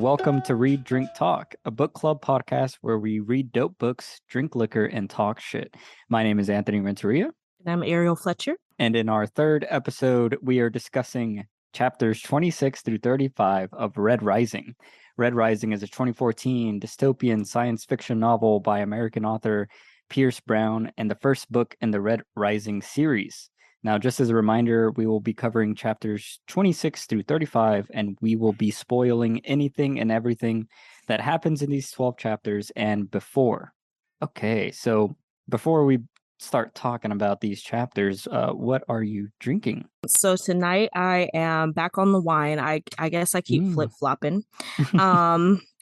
welcome to Read, Drink, Talk, a book club podcast where we read dope books, drink liquor, and talk shit. My name is Anthony Renteria. And I'm Ariel Fletcher. And in our third episode, we are discussing chapters 26 through 35 of Red Rising. Red Rising is a 2014 dystopian science fiction novel by American author Pierce Brown and the first book in the Red Rising series. Now, just as a reminder, we will be covering chapters 26 through 35, and we will be spoiling anything and everything that happens in these 12 chapters and before. Okay, so before we start talking about these chapters, what are you drinking? So tonight I am back on the wine. I guess I keep flip-flopping.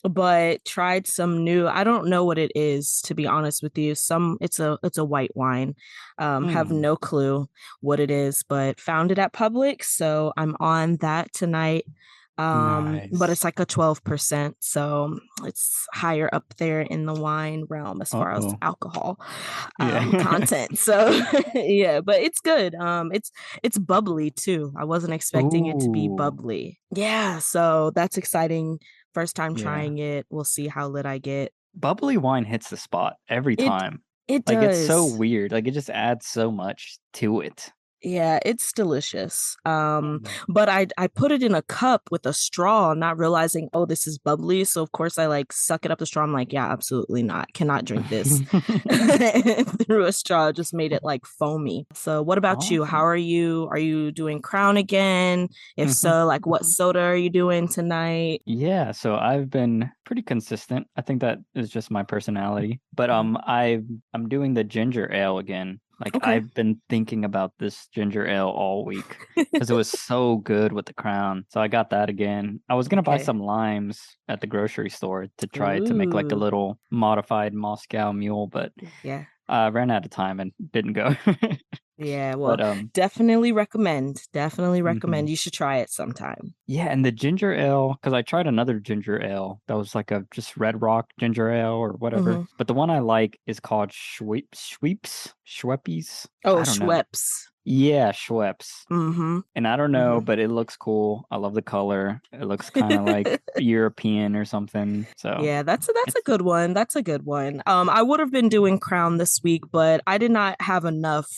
But tried some new, I don't know what it is, to be honest with you. It's a white wine. Have no clue what it is, but found it at Publix, so I'm on that tonight. Nice. But it's like a 12%, so it's higher up there in the wine realm as far as alcohol content. So yeah, but it's good. It's bubbly too. I wasn't expecting it to be bubbly. Yeah, so that's exciting. First time trying it. We'll see how lit I get. Bubbly wine hits the spot every time. It does. Like, it's so weird. Like, it just adds so much to it. Yeah, it's delicious. But I put it in a cup with a straw, not realizing, oh, this is bubbly. So of course I like suck it up the straw. I'm like, yeah, absolutely not. Cannot drink this through a straw. It just made it like foamy. So what about you? How are you? Are you doing Crown again? If so, like what soda are you doing tonight? Yeah, so I've been pretty consistent. I think that is just my personality. But I'm doing the ginger ale again. Like, I've been thinking about this ginger ale all week because it was so good with the Crown. So I got that again. I was going to buy some limes at the grocery store to try to make like a little modified Moscow Mule, but I ran out of time and didn't go. Yeah, well, definitely recommend. You should try it sometime. Yeah, and the ginger ale, because I tried another ginger ale that was like a just Red Rock ginger ale or whatever. But the one I like is called Schweppes. Oh, Schweppes. Yeah, Schweppes. And I don't know, but it looks cool. I love the color. It looks kind of like European or something. So yeah, that's a good one. That's a good one. I would have been doing Crown this week, but I did not have enough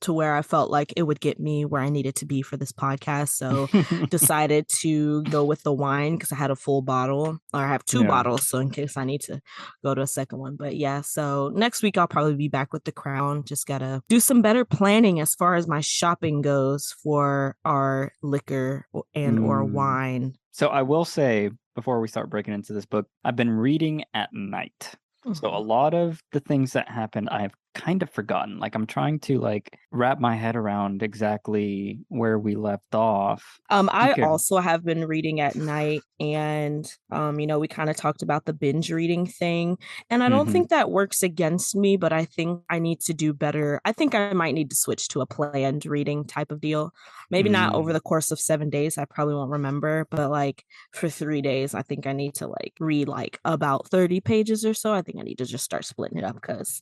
to where I felt like it would get me where I needed to be for this podcast. So decided to go with the wine because I had a full bottle, or I have two bottles. So in case I need to go to a second one. But yeah, so next week I'll probably be back with the Crown. Just got to do some better planning as far as my shopping goes for our liquor and or wine. So I will say, before we start breaking into this book, I've been reading at night. So a lot of the things that happened, I've kind of forgotten. Like, I'm trying to like wrap my head around exactly where we left off. I also have been reading at night, and we kind of talked about the binge reading thing, and I don't think that works against me, but I think I need to do better. I think I might need to switch to a planned reading type of deal. Maybe not over the course of 7 days. I probably won't remember, but like for 3 days, I think I need to like read like about 30 pages or so. I think I need to just start splitting it up because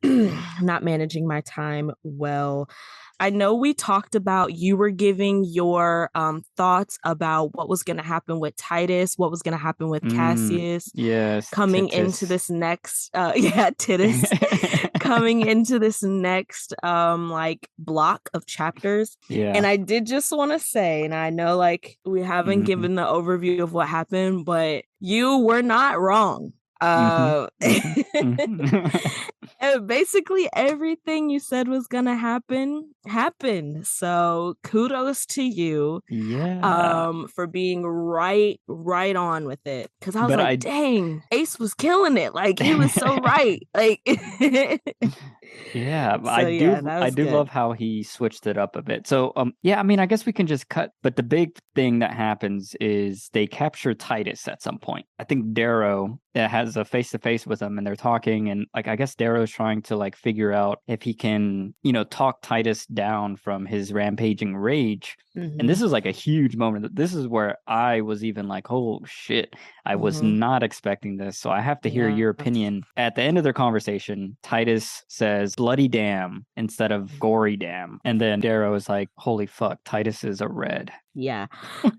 not managing my time well. I know we talked about, you were giving your thoughts about what was going to happen with Titus, what was going to happen with Cassius. Yes. Coming into this next, Titus. Coming into this next like block of chapters. Yeah. And I did just want to say, and I know like we haven't given the overview of what happened, but you were not wrong. Basically everything you said was gonna happen happened, so kudos to you for being right on with it, because I was dang, Ace was killing it, like he was so right, like yeah, so, I do love how he switched it up a bit. So I mean, I guess we can just cut, but the big thing that happens is they capture Titus at some point. I think Darrow has a face-to-face with him, and they're talking, and like I guess Darrow's trying to like figure out if he can, talk Titus down from his rampaging rage. And this is like a huge moment. This is where I was even like, oh shit, I was not expecting this. So I have to hear your opinion. At the end of their conversation, Titus says, says bloody damn instead of gory damn. And then Darrow is like, holy fuck, Titus is a red. Yeah.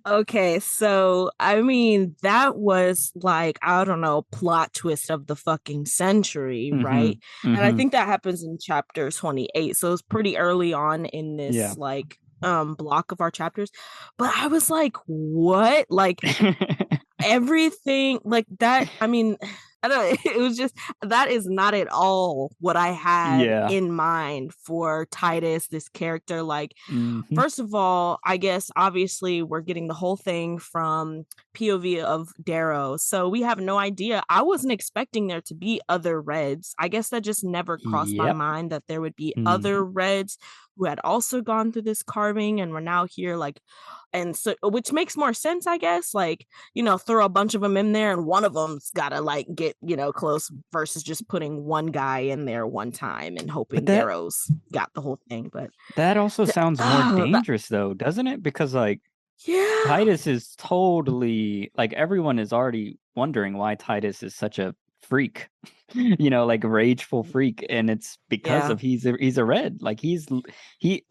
Okay, so I mean, that was like, I don't know, plot twist of the fucking century, right? And I think that happens in chapter 28. So it's pretty early on in Yeah. this like block of our chapters. But I was like, what? Like everything like that. I mean, I don't know, it was just that is not at all what I had Yeah. in mind for Titus, this character. Like, Mhm. first of all, I guess obviously we're getting the whole thing from POV of Darrow. So we have no idea. I wasn't expecting there to be other Reds. I guess that just never crossed my Yep. mind that there would be Mhm. other Reds who had also gone through this carving and were now here, like, and so which makes more sense, I guess. Like, throw a bunch of them in there and one of them's gotta like get, close versus just putting one guy in there one time and But hoping that Darrow's got the whole thing. But that also sounds more that, dangerous though, doesn't it? Because like yeah. Titus is totally like everyone is already wondering why Titus is such a freak, like a rageful freak, and it's because Yeah. of he's a red. Like he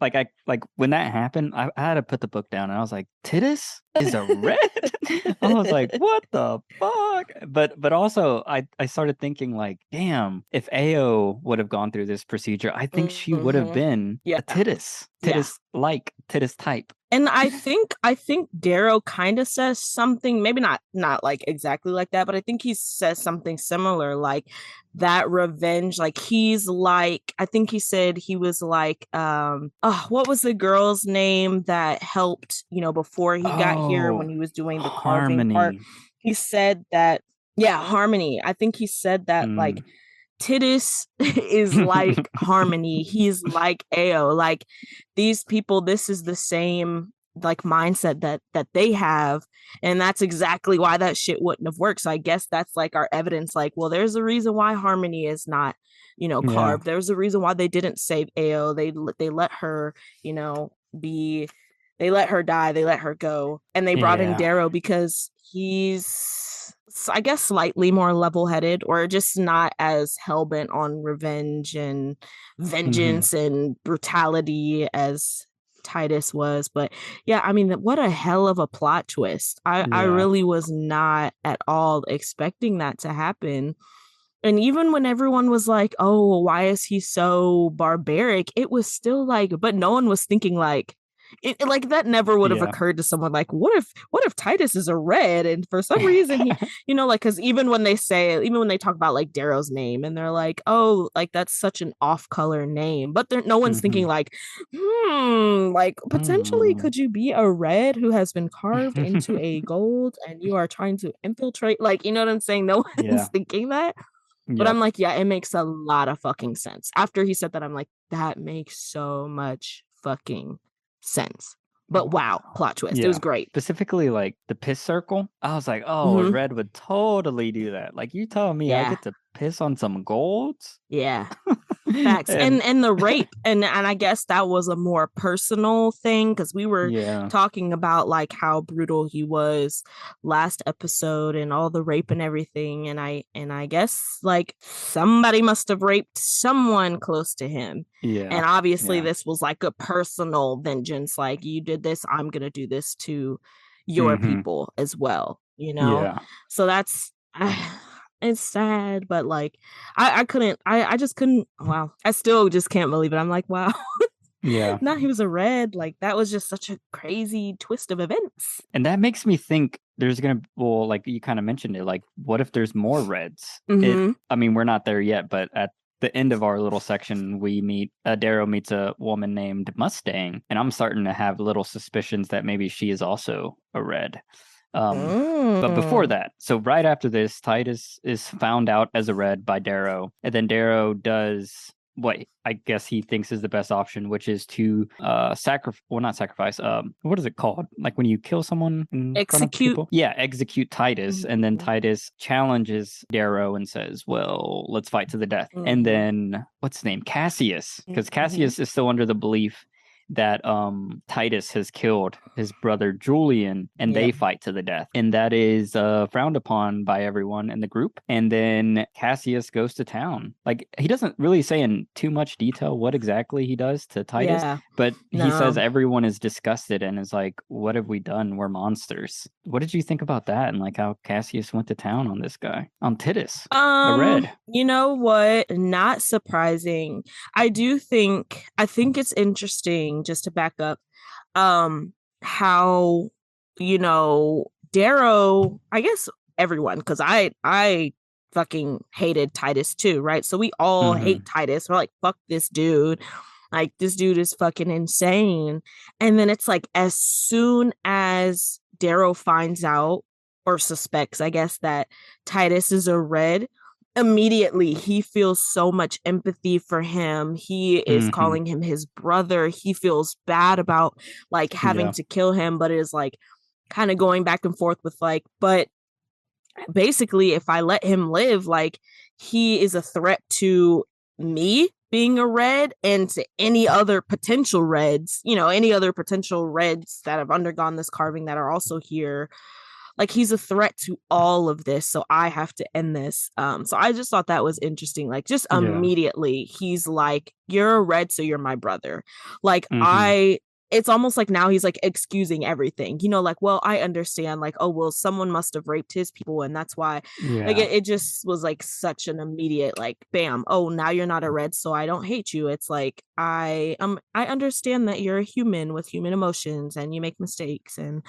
like I like when that happened, I had to put the book down and I was like, Titus is a red. I was like, what the fuck? But also I started thinking like, damn, if Ao would have gone through this procedure, I think she would have Mm-hmm. been Yeah. a Titus. Yeah. Titus type. And I think Darrow kind of says something, maybe not like exactly like that, but I think he says something similar, like that revenge, like he's like, I think he said he was like, oh, what was the girl's name that helped, before he got here when Oh, he was doing the carving part? Harmony. He said that, yeah, Harmony. I think he said that like Mm. Titus is like Harmony. He's like Ao. Like these people, this is the same like mindset that they have, and that's exactly why that shit wouldn't have worked. So I guess that's like our evidence. Like, well, there's a reason why Harmony is not, Yeah. carved. There's a reason why they didn't save Ao. They let her, be. They let her die. They let her go, and they brought in Yeah. Darrow because he's, I guess, slightly more level-headed or just not as hell-bent on revenge and Hmm. vengeance and brutality as Titus was. But yeah, I mean, what a hell of a plot twist. I Yeah. really was not at all expecting that to happen. And even when everyone was like, oh, why is he so barbaric? It was still like, but no one was thinking like, like that never would have Yeah. occurred to someone like, what if Titus is a red, and for some reason he, like, because even when they talk about like Darrow's name and they're like, oh, like that's such an off color name, but no one's thinking Hmm. like, like potentially Hmm. could you be a red who has been carved into a gold and you are trying to infiltrate, like, you know what I'm saying? No one's Yeah. thinking that. But I'm Yep. like, yeah, it makes a lot of fucking sense. After he said that, I'm like, that makes so much fucking sense. But wow, plot twist. It was Yeah. great. Specifically, like the piss circle. I was like, oh, a Mm-hmm. red would totally do that. Like you telling me I Yeah. get to piss on some golds? Yeah. Facts. And And the rape, and I guess that was a more personal thing because we were yeah. talking about like how brutal he was last episode and all the rape and everything. And I guess like somebody must have raped someone close to him. Yeah. And obviously Yeah. this was like a personal vengeance. Like, you did this, I'm gonna do this to your Hmm. people as well, you know? Yeah. So that's it's sad, but like I couldn't, I just couldn't. Wow, I still just can't believe it. I'm like, wow, Yeah. now he was a red. Like that was just such a crazy twist of events. And that makes me think there's gonna, well, like you kind of mentioned it, like what if there's more reds? Mm-hmm. I mean, we're not there yet, but at the end of our little section, we meet Darrow meets a woman named Mustang, and I'm starting to have little suspicions that maybe she is also a red. But before Mm. that, so right after this, Titus is found out as a red by Darrow, and then Darrow does what I guess he thinks is the best option, which is to not sacrifice, what is it called? Like when you kill someone in front of Execute. people? Yeah, execute Titus. And then Mm-hmm. Titus challenges Darrow and says, well, let's fight to the death. And Mm-hmm. then what's his name? Cassius, because Mm-hmm. Cassius is still under the belief that Titus has killed his brother Julian, and Yeah. they fight to the death. And that is frowned upon by everyone in the group. And then Cassius goes to town. Like, he doesn't really say in too much detail what exactly he does to Titus, Yeah. but he says No. everyone is disgusted and is like, what have we done? We're monsters. What did you think about that? And like how Cassius went to town on this guy, on Titus, the Red? You know what? Not surprising. I think it's interesting, just to back up, um, how, Darrow, I guess everyone, because I fucking hated Titus too, right? So we all Mm-hmm. hate Titus. We're like, fuck this dude. Like, this dude is fucking insane. And then it's like, as soon as Darrow finds out or suspects, I guess, that Titus is a Red, immediately he feels so much empathy for him. He is Mm-hmm. calling him his brother. He feels bad about like having Yeah. to kill him, but is like kind of going back and forth with like, but basically, if I let him live, like, he is a threat to me being a Red and to any other potential Reds, any other potential Reds that have undergone this carving that are also here. Like, he's a threat to all of this, so I have to end this. So I just thought that was interesting. Like, just Yeah. immediately he's like, you're a Red, so you're my brother. Like, Mm-hmm. it's almost like now he's like excusing everything, like, well, I understand, like, oh well, someone must have raped his people, and that's why, like, Yeah. it just was like such an immediate, like, bam, oh, now you're not a Red, so I don't hate you. It's like, I understand that you're a human with human emotions and you make mistakes and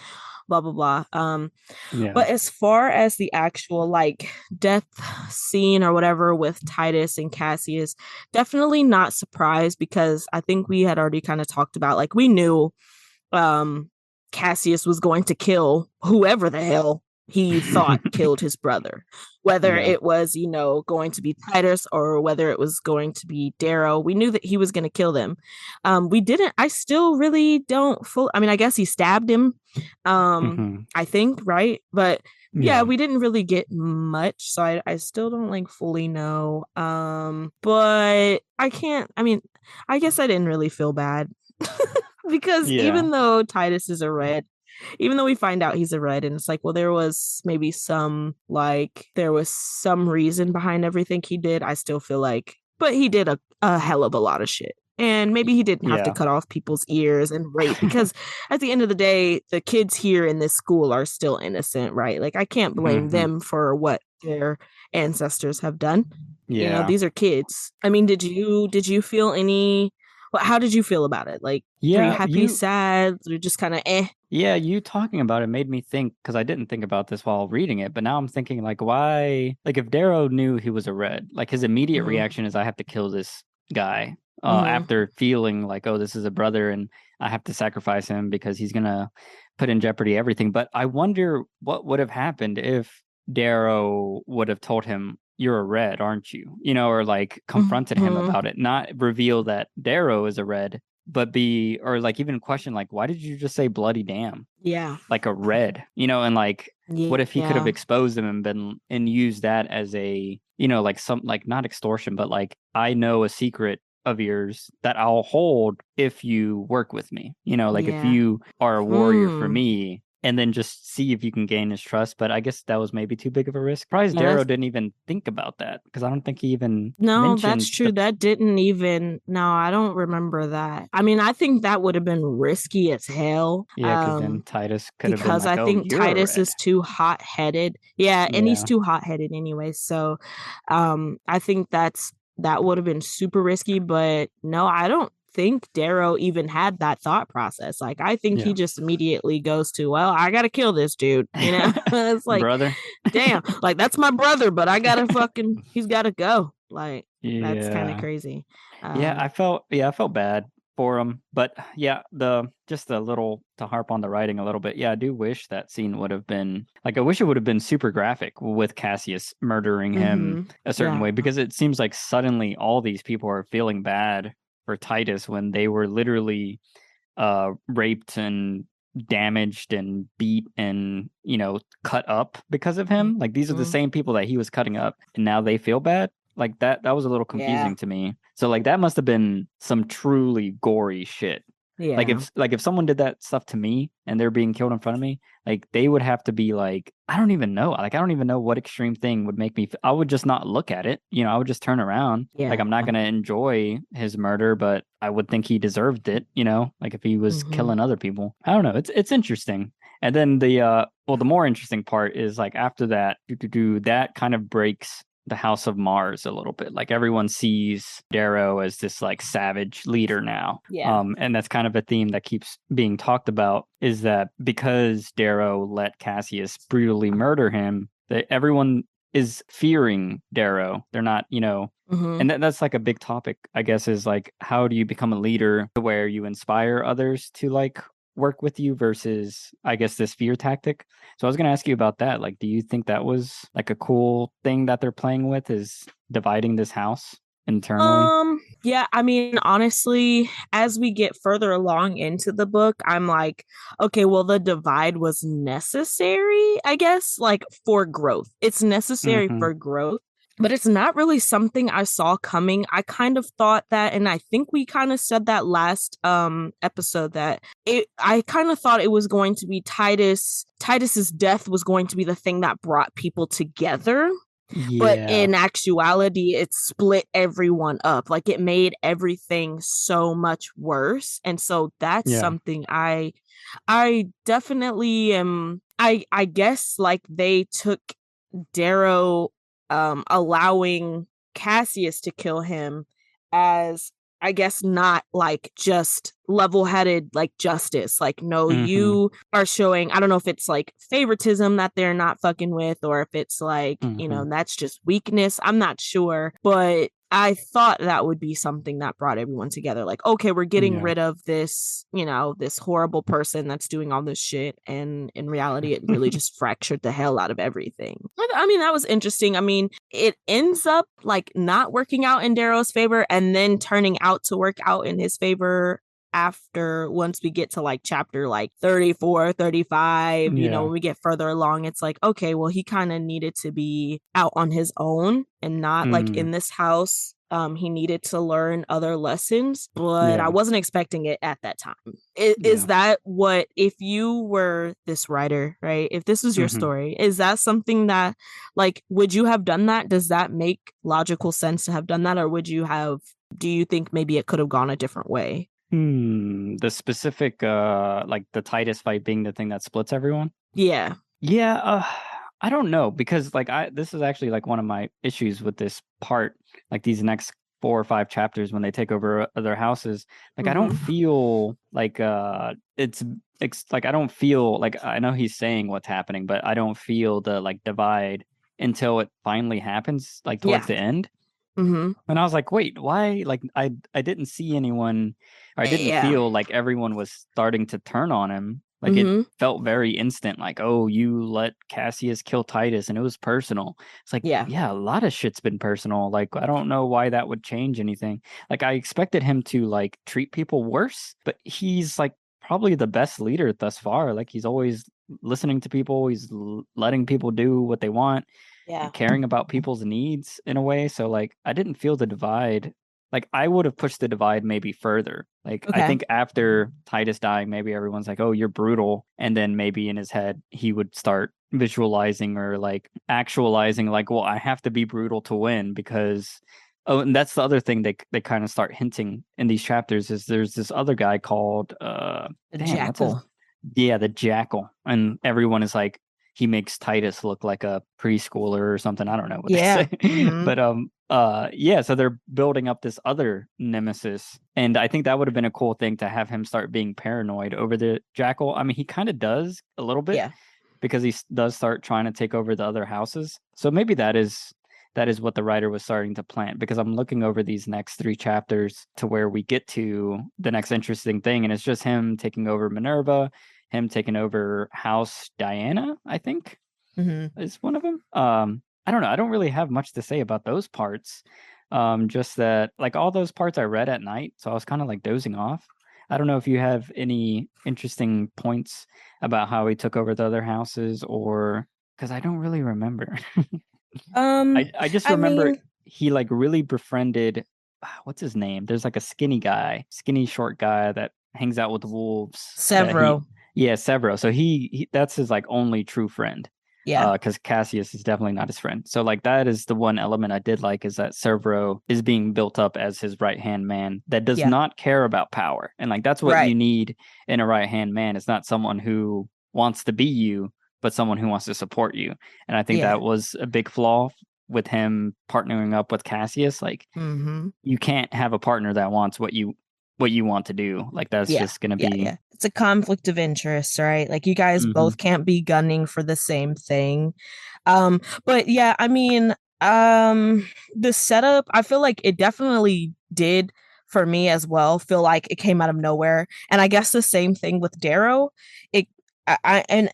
blah blah blah. Yeah. But as far as the actual like death scene or whatever with Titus and Cassius, definitely not surprised, because I think we had already kind of talked about, like, we knew um Cassius was going to kill whoever the hell he thought killed his brother, whether Yeah. it was, going to be Titus or whether it was going to be Darrow. We knew that he was going to kill them. We didn't, I still really don't full, I mean, I guess he stabbed him, Mm-hmm. I think, right? But yeah, Yeah. we didn't really get much, so I still don't like fully know. But I can't, I mean, I guess I didn't really feel bad because Yeah. even though Titus is a Red, even though we find out he's a Red, and it's like, well, there was maybe there was some reason behind everything he did, I still feel like, but he did a hell of a lot of shit. And maybe he didn't have to Yeah. cut off people's ears and rape, because at the end of the day, the kids here in this school are still innocent, right? Like, I can't blame Mm-hmm. them for what their ancestors have done. Yeah. These are kids. I mean, did you feel any, well, how did you feel about it? Like, were you Yeah. happy, sad, or just kind of eh? Yeah, you talking about it made me think, because I didn't think about this while reading it, but now I'm thinking, like, why, like, if Darrow knew he was a Red, like, his immediate Mm-hmm. reaction is, I have to kill this guy, Mm-hmm. after feeling like, oh, this is a brother and I have to sacrifice him because he's gonna put in jeopardy everything. But I wonder what would have happened if Darrow would have told him, you're a Red, aren't you? Or like confronted him Mm-hmm. about it, not reveal that Darrow is a Red, but be, or like even question, like, why did you just say bloody damn? Yeah. Like a Red, and like, what if he could have Yeah. exposed them and been, and used that as a, like some, like not extortion, but like, I know a secret of yours that I'll hold if you work with me, like if Yeah. you are a warrior for Hmm. me, and then just see if you can gain his trust. But I guess that was maybe too big of a risk. Surprised Yeah, Darrow that's didn't even think about that, because I don't think he even no, that's mentioned true. the, That didn't even, no, I don't remember that. I mean, I think that would have been risky as hell. yeah, because then Titus could have been Because like, I oh, think you're a Titus Red. is too hot headed. Yeah, and he's Yeah. too hot headed anyway. So I think that would have been super risky, but no, I don't think Darrow even had that thought process. Like, I think he Yeah. just immediately goes to, well, I gotta kill this dude. It's like, Brother. damn, like, that's my brother, but I gotta fucking, he's gotta go. Like, that's kind of Yeah. crazy. Yeah, Um, I felt bad for him. But yeah, the just a little to harp on the writing a little bit. Yeah, I do wish that scene would have been, like, I wish it would have been super graphic with Cassius murdering him mhm. a certain Yeah. way, because it seems like suddenly all these people are feeling bad for Titus when they were literally raped and damaged and beat and, cut up because of him. Like, these are the Mhm. same people that he was cutting up, and now they feel bad. Like, that was a little Yeah. confusing to me. So like, that must have been some truly gory shit Yeah. Like if someone did that stuff to me and they're being killed in front of me, like they would have to be like, I don't even know. Like I don't even know what extreme thing would make me I would just not look at it. I would just turn around. Like Yeah. I'm not gonna enjoy his murder, but I would think he deserved it, like if he was Hmm. killing other people. I don't know. It's interesting. And then the more interesting part is like after that, that kind of breaks the House of Mars a little bit. Like everyone sees Darrow as this like savage leader now. Yeah. And that's kind of a theme that keeps being talked about is that because Darrow let Cassius brutally murder him, that everyone is fearing Darrow. They're not, Hmm. and that's like a big topic, I guess, is like how do you become a leader where you inspire others to like work with you versus, I guess, this fear tactic. So I was going to ask you about that. Like, do you think that was like a cool thing that they're playing with is dividing this house internally? Yeah, I mean, honestly, as we get further along into the book, I'm like, okay, well, the divide was necessary, I guess, like for growth. It's necessary Mm-hmm. for growth, but it's not really something I saw coming. I kind of thought that, and I think we kind of said that last episode that I kind of thought it was going to be Titus's death was going to be the thing that brought people together, but Yeah. in actuality it split everyone up, like it made everything so much worse. And so that's Yeah. something I definitely am. I guess like they took Darrow allowing Cassius to kill him as, I guess, not like just level-headed like justice. Like, no, Mm-hmm. you are showing, I don't know if it's like favoritism that they're not fucking with, or if it's like, Mm-hmm. that's just weakness. I'm not sure. But I thought that would be something that brought everyone together. Like, okay, we're getting Yeah. rid of this, this horrible person that's doing all this shit. And in reality, it really just fractured the hell out of everything. I mean, that was interesting. I mean, it ends up like not working out in Darrow's favor and then turning out to work out in his favor after, once we get to like chapter like 34, 35, Yeah. when we get further along, it's like, okay, well, he kind of needed to be out on his own and not like Mm. in this house. He needed to learn other lessons, but I Yeah. wasn't expecting it at that time. Is Yeah. that what, if you were this writer, right? If this was your Mm-hmm. story, is that something that, like, would you have done that? Does that make logical sense to have done that? Or do you think maybe it could have gone a different way? The specific like the Titus fight being the thing that splits everyone. Yeah. Yeah, I don't know because like this is actually like one of my issues with this part, like these next 4 or 5 chapters when they take over other houses. Like I don't Mm-hmm. feel like like I don't feel like I know he's saying what's happening, but I don't feel the like divide until it finally happens, like towards Yeah. the end. Mm-hmm. And I was like, wait, why? Like, I didn't see anyone, or I didn't Yeah. feel like everyone was starting to turn on him. Like, it Mm-hmm. felt very instant. Like, oh, you let Cassius kill Titus, and it was personal. It's like, Yeah. yeah, a lot of shit's been personal. Like, I don't know why that would change anything. Like, I expected him to like treat people worse, but he's like probably the best leader thus far. Like, he's always listening to people. He's letting people do what they want Yeah. caring about people's needs in a way. So like I didn't feel the divide. Like I would have pushed the divide maybe further. Like I Okay. think after Titus dying, maybe everyone's like, "Oh, you're brutal," and then maybe in his head he would start visualizing or like actualizing, like, "Well, I have to be brutal to win because." Oh, and that's the other thing they kind of start hinting in these chapters is there's this other guy called The damn, what's his jackal. yeah, the Jackal. And everyone is like, he makes Titus look like a preschooler or something. I don't know what they Yeah. say. Mm-hmm. But yeah, so they're building up this other nemesis. And I think that would have been a cool thing to have him start being paranoid over the Jackal. I mean, he kind of does a little bit Yeah. because he does start trying to take over the other houses. So maybe that is what the writer was starting to plant because I'm looking over these next 3 chapters to where we get to the next interesting thing and it's just him taking over Minerva, him taking over House Diana, I think Mm-hmm. is one of them. I don't know. I don't really have much to say about those parts. Just that like all those parts I read at night, so I was kind of like dozing off. I don't know if you have any interesting points about how he took over the other houses or because I don't really remember. Um, I just I remember mean, he like really befriended what's his name? There's like a skinny guy, skinny short guy that hangs out with the wolves. Severo. Yeah, Severo. So he that's his like only true friend. Yeah. Because Cassius is definitely not his friend. So like that is the one element I did like is that Severo is being built up as his right hand man that does Yeah. not care about power. And like that's what Right. you need in a right hand man. It's not someone who wants to be you, but someone who wants to support you. And I think Yeah. that was a big flaw with him partnering up with Cassius. Like you can't have a partner that wants what you want to do. Like that's Yeah. just gonna Yeah. be Yeah. It's a conflict of interest, right? Like you guys Mhm. both can't be gunning for the same thing. But yeah, I mean, the setup, I feel like it definitely did for me as well feel like it came out of nowhere. And I guess the same thing with Darrow. It I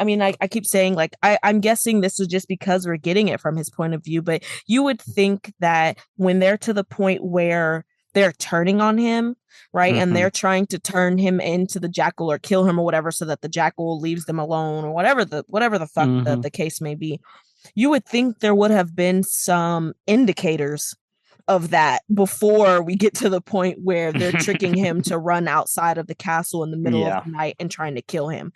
mean I keep saying like I'm guessing this is just because we're getting it from his point of view, but you would think that when they're to the point where they're turning on him, right? And Mhm. they're trying to turn him into the jackal or kill him or whatever so that the jackal leaves them alone or whatever the fuck Mhm. the case may be. You would think there would have been some indicators of that before we get to the point where they're tricking him to run outside of the castle in the middle of Yeah. the night and trying to kill him.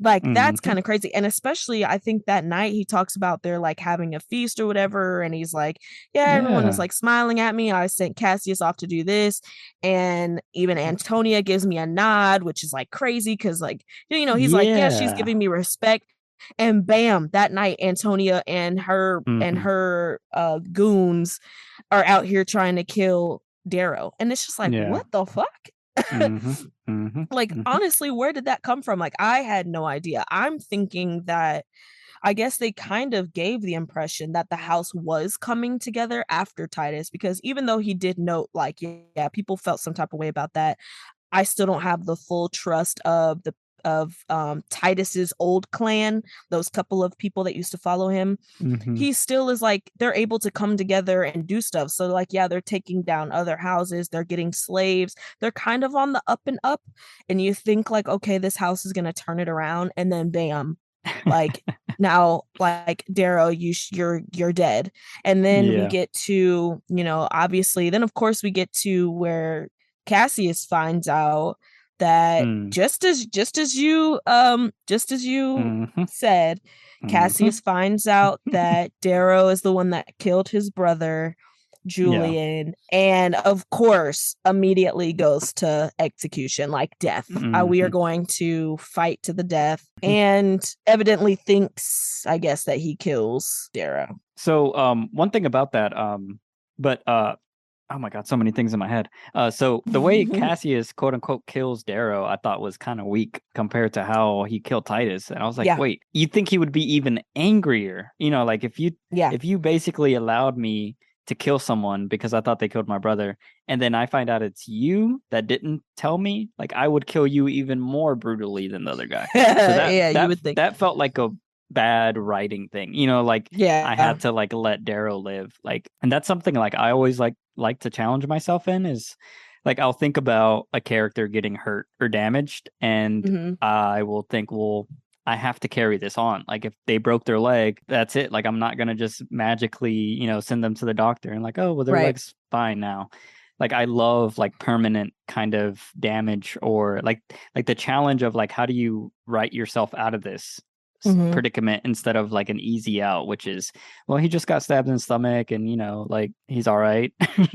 Like that's Mhm. kind of crazy. And especially I think that night he talks about they're like having a feast or whatever. And he's like, yeah, everyone is Yeah. like smiling at me. I sent Cassius off to do this. And even Antonia gives me a nod, which is like crazy because like, he's like, yeah, she's Yeah. giving me respect. And bam, that night Antonia and Mhm. her goons are out here trying to kill Darrow. And it's just like, Yeah. what the fuck? Mhm. Mhm. Like Mhm. honestly, where did that come from? Like I had no idea. I'm thinking that I guess they kind of gave the impression that the house was coming together after Titus, because even though he did note like yeah, people felt some type of way about that, I still don't have the full trust of the of Titus's old clan, those couple of people that used to follow him. Mhm. He still is like they're able to come together and do stuff. So like yeah, they're taking down other houses, they're getting slaves, they're kind of on the up and up. And you think like, okay, this house is gonna turn it around, and then bam, like now like Darrow, you're dead. And then we Yeah. get to, obviously, then of course we get to where Cassius finds out that Mm. just as you Mhm. said, Mhm. Cassius finds out that Darrow is the one that killed his brother, Yeah. Julian, and of course, immediately goes to execution, like death. We are Mhm. going to fight to the death, and evidently thinks, I guess, that he kills Darrow. So one thing about that but oh my god, so many things in my head. So the way Cassius quote unquote kills Darrow, I thought was kind of weak compared to how he killed Titus. And I was like, Yeah, wait, you'd think he would be even angrier. Like yeah. if you basically allowed me to kill someone because I thought they killed my brother, and then I find out it's you that didn't tell me, like I would kill you even more brutally than the other guy. So Yeah, you would think. that felt like a bad writing thing. Like I Yeah. had to like let Darrow live. Like, and that's something like I always like to challenge myself in is like I'll think about a character getting hurt or damaged, and Hmm. I will think, well, I have to carry this on. Like if they broke their leg, that's it. Like I'm not gonna just magically, send them to the doctor and like, oh, well, their Right. leg's fine now. Like I love like permanent kind of damage or like the challenge of like how do you write yourself out of this Hmm. predicament instead of like an easy out, which is, well, he just got stabbed in the stomach and like he's all right.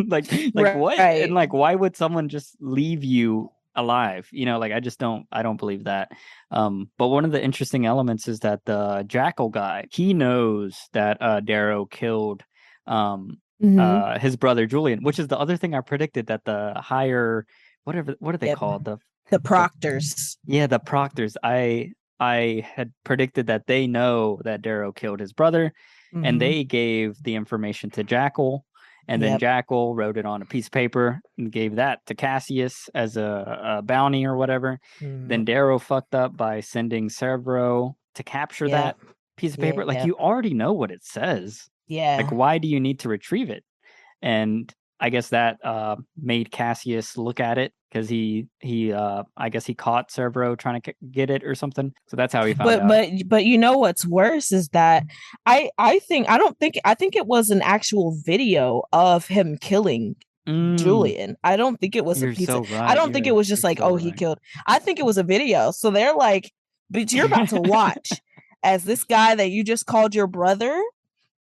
like what? And Right. like why would someone just leave you alive? Like I don't believe that. But one of the interesting elements is that the jackal guy, he knows that Darrow killed um Hmm. his brother Julian, which is the other thing I predicted that the higher whatever what are they Yep. called? The The proctors. Yeah, the proctors. I had predicted that they know that Darrow killed his brother, and Hmm. they gave the information to Jackal, and then Yep. Jackal wrote it on a piece of paper and gave that to Cassius as a bounty or whatever. Mm. Then Darrow fucked up by sending Cervero to capture Yep. that piece of paper. Like Yep. you already know what it says. Like Yeah. why do you need to retrieve it? And I guess that made Cassius look at it because he I guess he caught Cervero trying to get it or something. So that's how he found But out. but you know what's worse is that I think I don't think I think it was an actual video of him killing Mm, Julian. I don't think it was a you're pizza. so I right. don't think it was just You're like, so oh, he right. killed. I think it was a video. So they're like, but you're about to watch as this guy that you just called your brother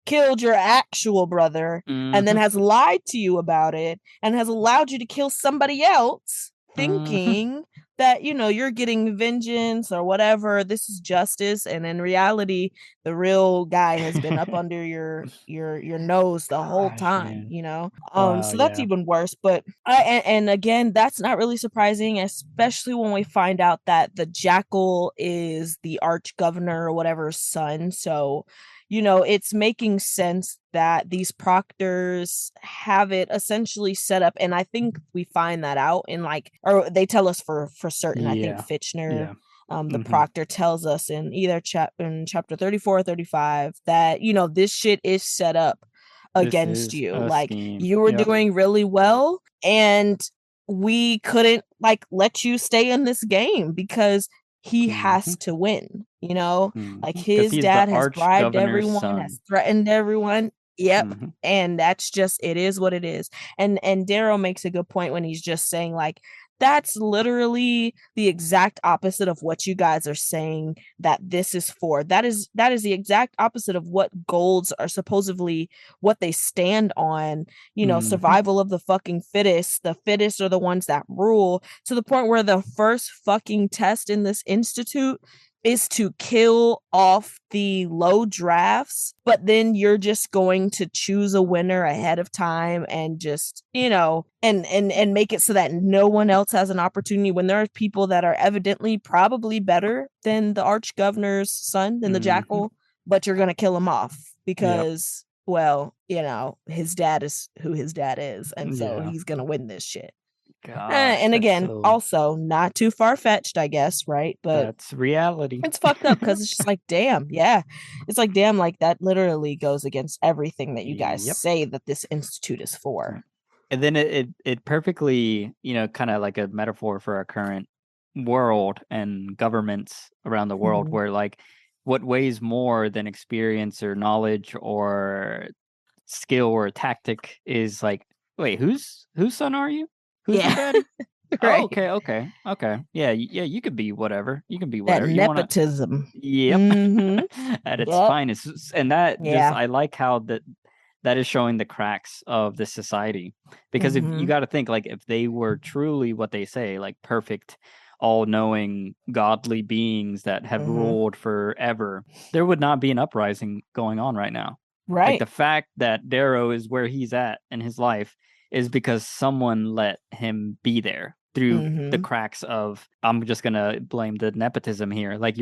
killed your actual brother and then Hmm. has lied to you about it and has allowed you to kill somebody else Hmm. thinking that you're getting vengeance or whatever, this is justice, and in reality the real guy has been up under your nose the whole Gosh, time, man. Wow, so that's yeah. even worse. But and again, that's not really surprising, especially when we find out that the jackal is the arch governor or whatever's son. So it's making sense that these proctors have it essentially set up. And I think we find that out in like, or they tell us for certain. I think Yeah. Fitchner, Yeah. the Hmm. proctor, tells us in either in chapter 34 or 35 that, this shit is set up This against is you. a Like, scheme. you were Yep. doing really well, and we couldn't like let you stay in this game because he Hmm. has to win, like Because his he's the dad has arch bribed governor's everyone, son. has threatened everyone. Yep. Hmm. And that's just, it is what it is. And Daryl makes a good point when he's just saying like, that's literally the exact opposite of what you guys are saying that this is for. That is the exact opposite of what golds are supposedly what they stand on. Hmm. Survival of the fucking fittest. The fittest are the ones that rule, to the point where the first fucking test in this institute is to kill off the low drafts, but then you're just going to choose a winner ahead of time and just, and make it so that no one else has an opportunity when there are people that are evidently probably better than the arch governor's son, than the Hmm. jackal, but you're going to kill him off Yep. because, well, his dad is who his dad is, and so Yeah. he's going to win this shit. Gosh, And that's again, so, also not too far fetched, I guess, right? But that's reality. it's fucked up because it's just like, damn, yeah. It's like, damn, like that literally goes against everything that you guys Yep. say that this institute is for. Yep. And then it perfectly, kind of like a metaphor for our current world and governments around the world, Mhm. where like what weighs more than experience or knowledge or skill or tactic is like, wait, whose son are you? Who's your Yeah, daddy? Oh, right. okay. Yeah, yeah, you could be whatever. You can be That whatever. You want to. nepotism. Yep. Mm-hmm. At its Yep. finest. And that just, Yeah. I like how that is showing the cracks of the society. Because if you Mm-hmm. got to think, like, if they were truly what they say, like perfect, all-knowing, godly beings that had Mm-hmm. ruled forever, there would not be an uprising going on right now. Like Right. the fact that Darrow is where he's at in his life is because someone let him be there through the Mm-hmm. cracks of, I'm just gonna blame the nepotism here. Like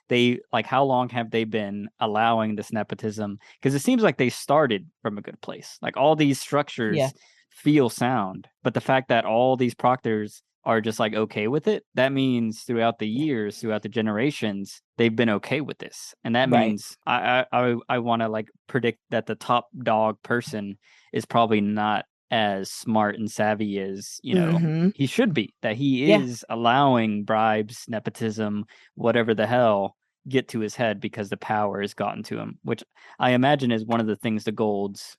they like, how long have they been allowing this nepotism? Because it seems like they started from a good place. Like all these Yeah. structures feel sound, but the fact that all these proctors are just like okay with it, that means throughout the Yeah. years, throughout the generations, they've been okay with this. And that Right. means I want to like predict that the top dog person is probably not as smart and savvy as, Mm-hmm. he should be, that he Yeah. is allowing bribes, nepotism, whatever the hell, get to his head because the power has gotten to him, which I imagine is one of the things the golds,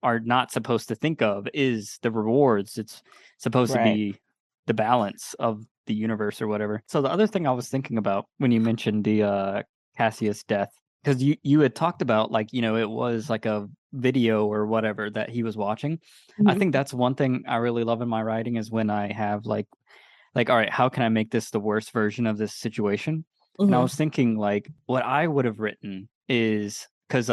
are not supposed to think of, is the rewards. It's supposed to Right. be the balance of the universe or whatever. So the other thing I was thinking about when you mentioned the Cassius death, because you had talked about like, it was like a video or whatever that he was watching. I Mm-hmm. think that's one thing I really love in my writing, is when I have like, all right, how can I make this the worst version of this situation? And I Mm-hmm. was thinking like what I would have written is, because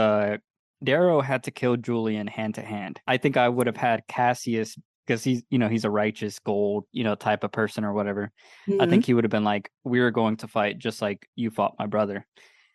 Darrow had to kill Julian hand to hand. I think I would have had Cassius, because he's a righteous gold, type of person or whatever. I Mm-hmm. think he would have been like, we're going to fight just like you fought my brother.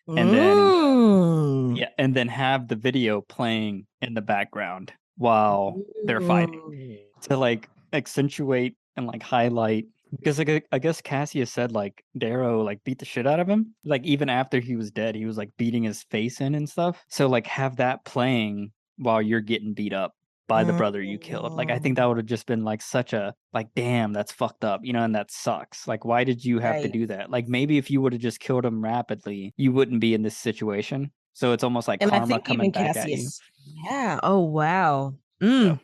And then Mm. yeah, and then have the video playing in the background while they're fighting Mm. to like accentuate and like highlight, because like I guess Cassius said like Darrow like beat the shit out of him, like even after he was dead he was like beating his face in and stuff. So like have that playing while you're getting beat up by the brother you killed. Like I think that Mm. would have just been like such a like, damn, that's fucked up, and that sucks. Like why did you have to Right. do that? Like maybe if you would have just killed him rapidly you wouldn't be in this situation. So it's almost like And I karma think coming even back at you. Cassius. Yeah. Oh wow. So Mm,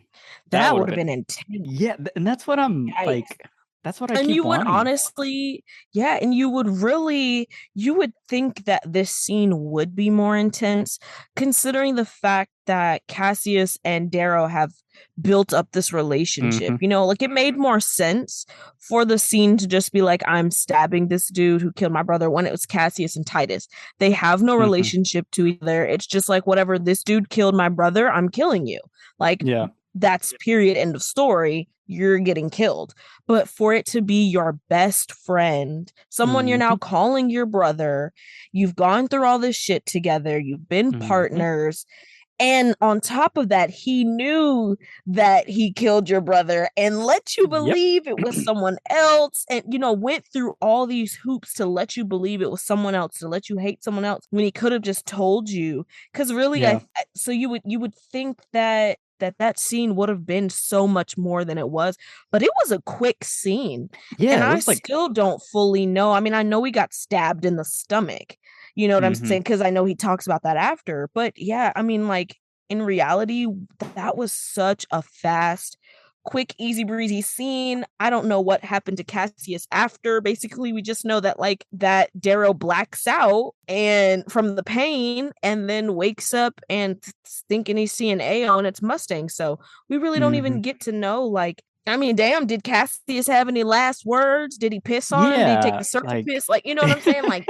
that that would would have have been, been intense. yeah, and that's what I'm Yikes. like. That's what I And keep you would wanting. honestly, yeah, and you would think that this scene would be more intense, considering the fact that Cassius and Darrow have built up this relationship. Hmm. You know, like it made more sense for the scene to just be like, I'm stabbing this dude who killed my brother when it was Cassius and Titus. They have no Hmm. relationship to each other. It's just like, whatever, this dude killed my brother, I'm killing you. Like, Yeah. that's period, end of story. You're getting killed. But for it to be your best friend, someone you're now Hmm. calling your brother, you've gone through all this shit together, you've been Hmm. partners, and on top of that, he knew that he killed your brother and let you Yep. believe it was someone else, and went through all these hoops to let you believe it was someone else, to let you hate someone else when he could have just told you. Because really, Yeah. so you would think that that scene would have been so much more than it was, but it was a quick scene, Yeah. and It I was like, still don't fully know. I mean, I know he got stabbed in the stomach, you know what I'm hmm, saying? Because I know he talks about that after. But yeah, I mean, like in reality, that was such a fast, quick, easy breezy scene. I don't know what happened to Cassius after. Basically, we just know that like that Darrow blacks out and from the pain and then wakes up and thinking he's seeing Ao and it's Mustang. So we really don't hmm, even get to know like I mean, damn, did Cassius have any last words? Did he piss on him? Did he take yeah, the circle like, piss? Like, you know what I'm saying? Like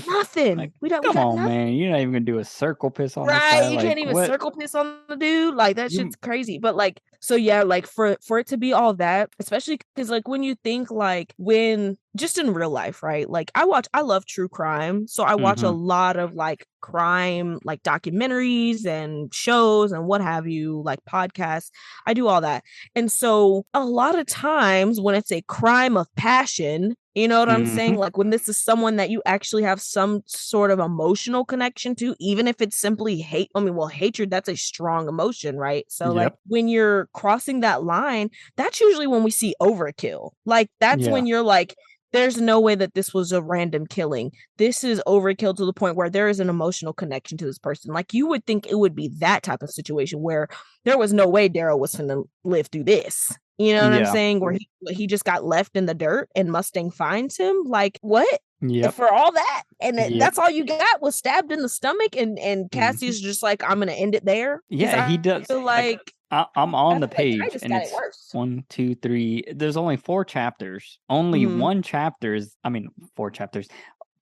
nothing. like, We come got on, nothing. man. You're not even gonna do a circle piss on this Right. guy. You can't Like, even what? circle piss on the dude. Like that shit's You, crazy. But like, so yeah, like for it to be all that, especially because like when you think like when just in real life, right? Like I love true crime. So I watch a hmm, lot of like crime, like documentaries and shows and what have you, like podcasts. I do all that. And so a lot of times when it's a crime of passion, you know what I'm saying? hmm, Like when this is someone that you actually have some sort of emotional connection to, even if it's simply hate. I mean, well, hatred, that's a strong emotion, right? So, like yep, when you're crossing that line, that's usually when we see overkill. Like that's yeah, when you're like, there's no way that this was a random killing. This is overkill to the point where there is an emotional connection to this person. Like you would think it would be that type of situation where there was no way Daryl was going to live through this. You know what I'm yeah, saying? Where he just got left in the dirt and Mustang finds him. Like what? yep, For all that, and yep. that's all you got was stabbed in the stomach, and Hmm. Cassie's just like, I'm gonna end it there because Yeah, he does. feel Like, like I'm I on the feel like page, Titus and got it it's worse. one, two, three. There's only four chapters. Only Mm-hmm. one chapter is, I mean, four chapters,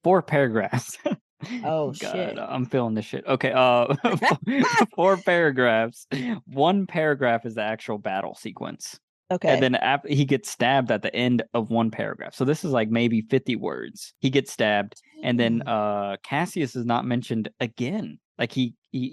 four paragraphs. Oh God, shit. I'm feeling this shit. Okay, four paragraphs. One paragraph is the actual battle sequence. And Okay. then he gets stabbed at the end of one paragraph. So this is like maybe 50 words. He gets stabbed, and then Damn. Cassius is not mentioned again. Like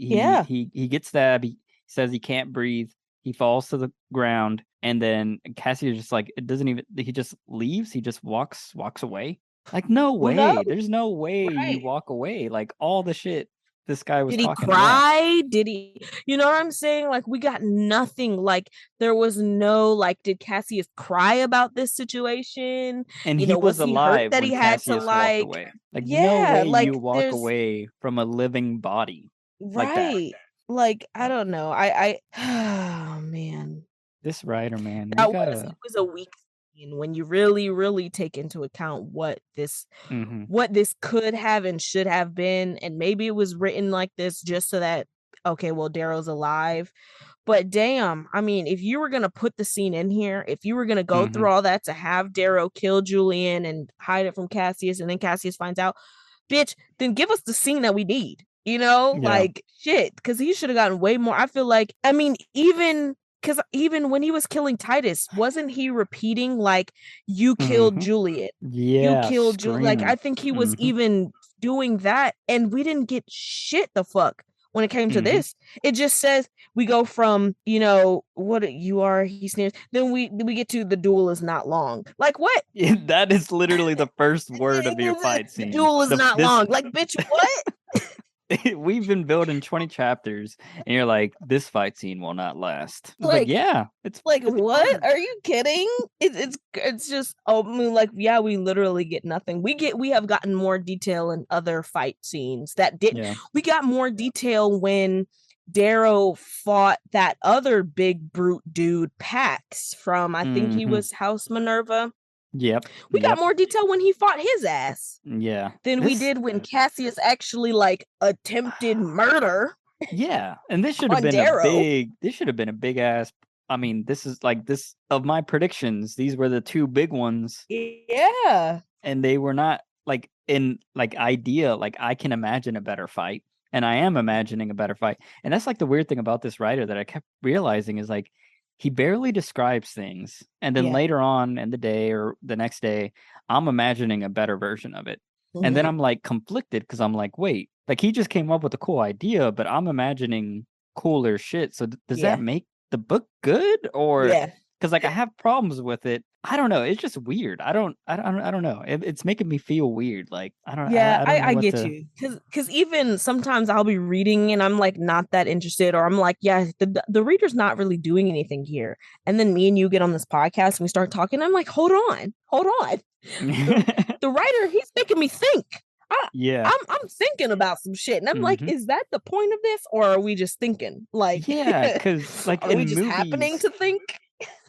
Yeah. he gets stabbed. He says he can't breathe. He falls to the ground, and then Cassius just like it doesn't even. He just leaves. He just walks away. Like no Who knows? way. There's no way you Right. walk away. Like all the shit this guy was Did he talking. Yeah, cry? Did he, you know what I'm saying? Like, we got nothing. Like, there was no, like, did Cassius cry about this situation? and he was Was he hurt alive that when he had to, Cassius walked like, away. Like, no yeah, way you like, walk there's, away from a living body like that. right. Like, I don't know. Oh man. This writer, man, you That was, gotta. it was a weak scene when you really, really take into account Hmm. what this could have and should have been. And maybe it was written like this just so that, okay, well, Darrow's alive. But damn, I mean, if you were going to put the scene in here, if you were going to go Hmm. through all that to have Darrow kill Julian and hide it from Cassius, and then Cassius finds out, bitch, then give us the scene that we need, Yeah. like shit, because he should have gotten way more. I feel like, I mean, even because even when he was killing Titus, wasn't he repeating like, you killed Hmm. Juliet? You Yeah. killed Juliet. Like, I Screaming. think he was Hmm. even doing that, and we didn't get shit the fuck when it came to Hmm. this. It just says we go from, what you are, he sneers, then we get to the duel is not long. Like what? That is literally the first word of your fight The scene. duel is The not this long. Like, bitch, what? we've been building 20 chapters, and you're like, this fight scene will not last. But Like, yeah, it's what? perfect. Are you kidding? It's just, oh, I mean, like, yeah, we literally get nothing. We have gotten more detail in other fight scenes that did. Yeah. We got more detail when Darrow fought that other big brute dude, Pax, from I think he Hmm. was House Minerva. Yep. We got Yep. more detail when he fought his ass Yeah. than we This did when Cassius actually like attempted murder Yeah, and this should have on been a Darrow. big this should have been a big ass. I mean, this is like this of my predictions. These were the two big ones, Yeah. and they were not like in like idea. Like I can imagine a better fight, and I am imagining a better fight. And that's like the weird thing about this writer that I kept realizing is like he barely describes things, and then Yeah. later on in the day or the next day, I'm imagining a better version of it. And then Mm-hmm. I'm like conflicted because I'm like, wait, like he just came up with a cool idea, but I'm imagining cooler shit. So does that Yeah. make the book good or Yeah. because like I have problems with it. I don't know. It's just weird. I don't know. It's making me feel weird. Like Yeah, I don't know I what get to. you. Cause even sometimes I'll be reading and I'm like not that interested, or I'm like, yeah, the reader's not really doing anything here. And then me and you get on this podcast and we start talking. I'm like, hold on. The the writer, he's making me think. I, Yeah. I'm thinking about some shit. And I'm like, Hmm. is that the point of this? Or are we just thinking? Like, Yeah, because like are we in just happening movies, to think?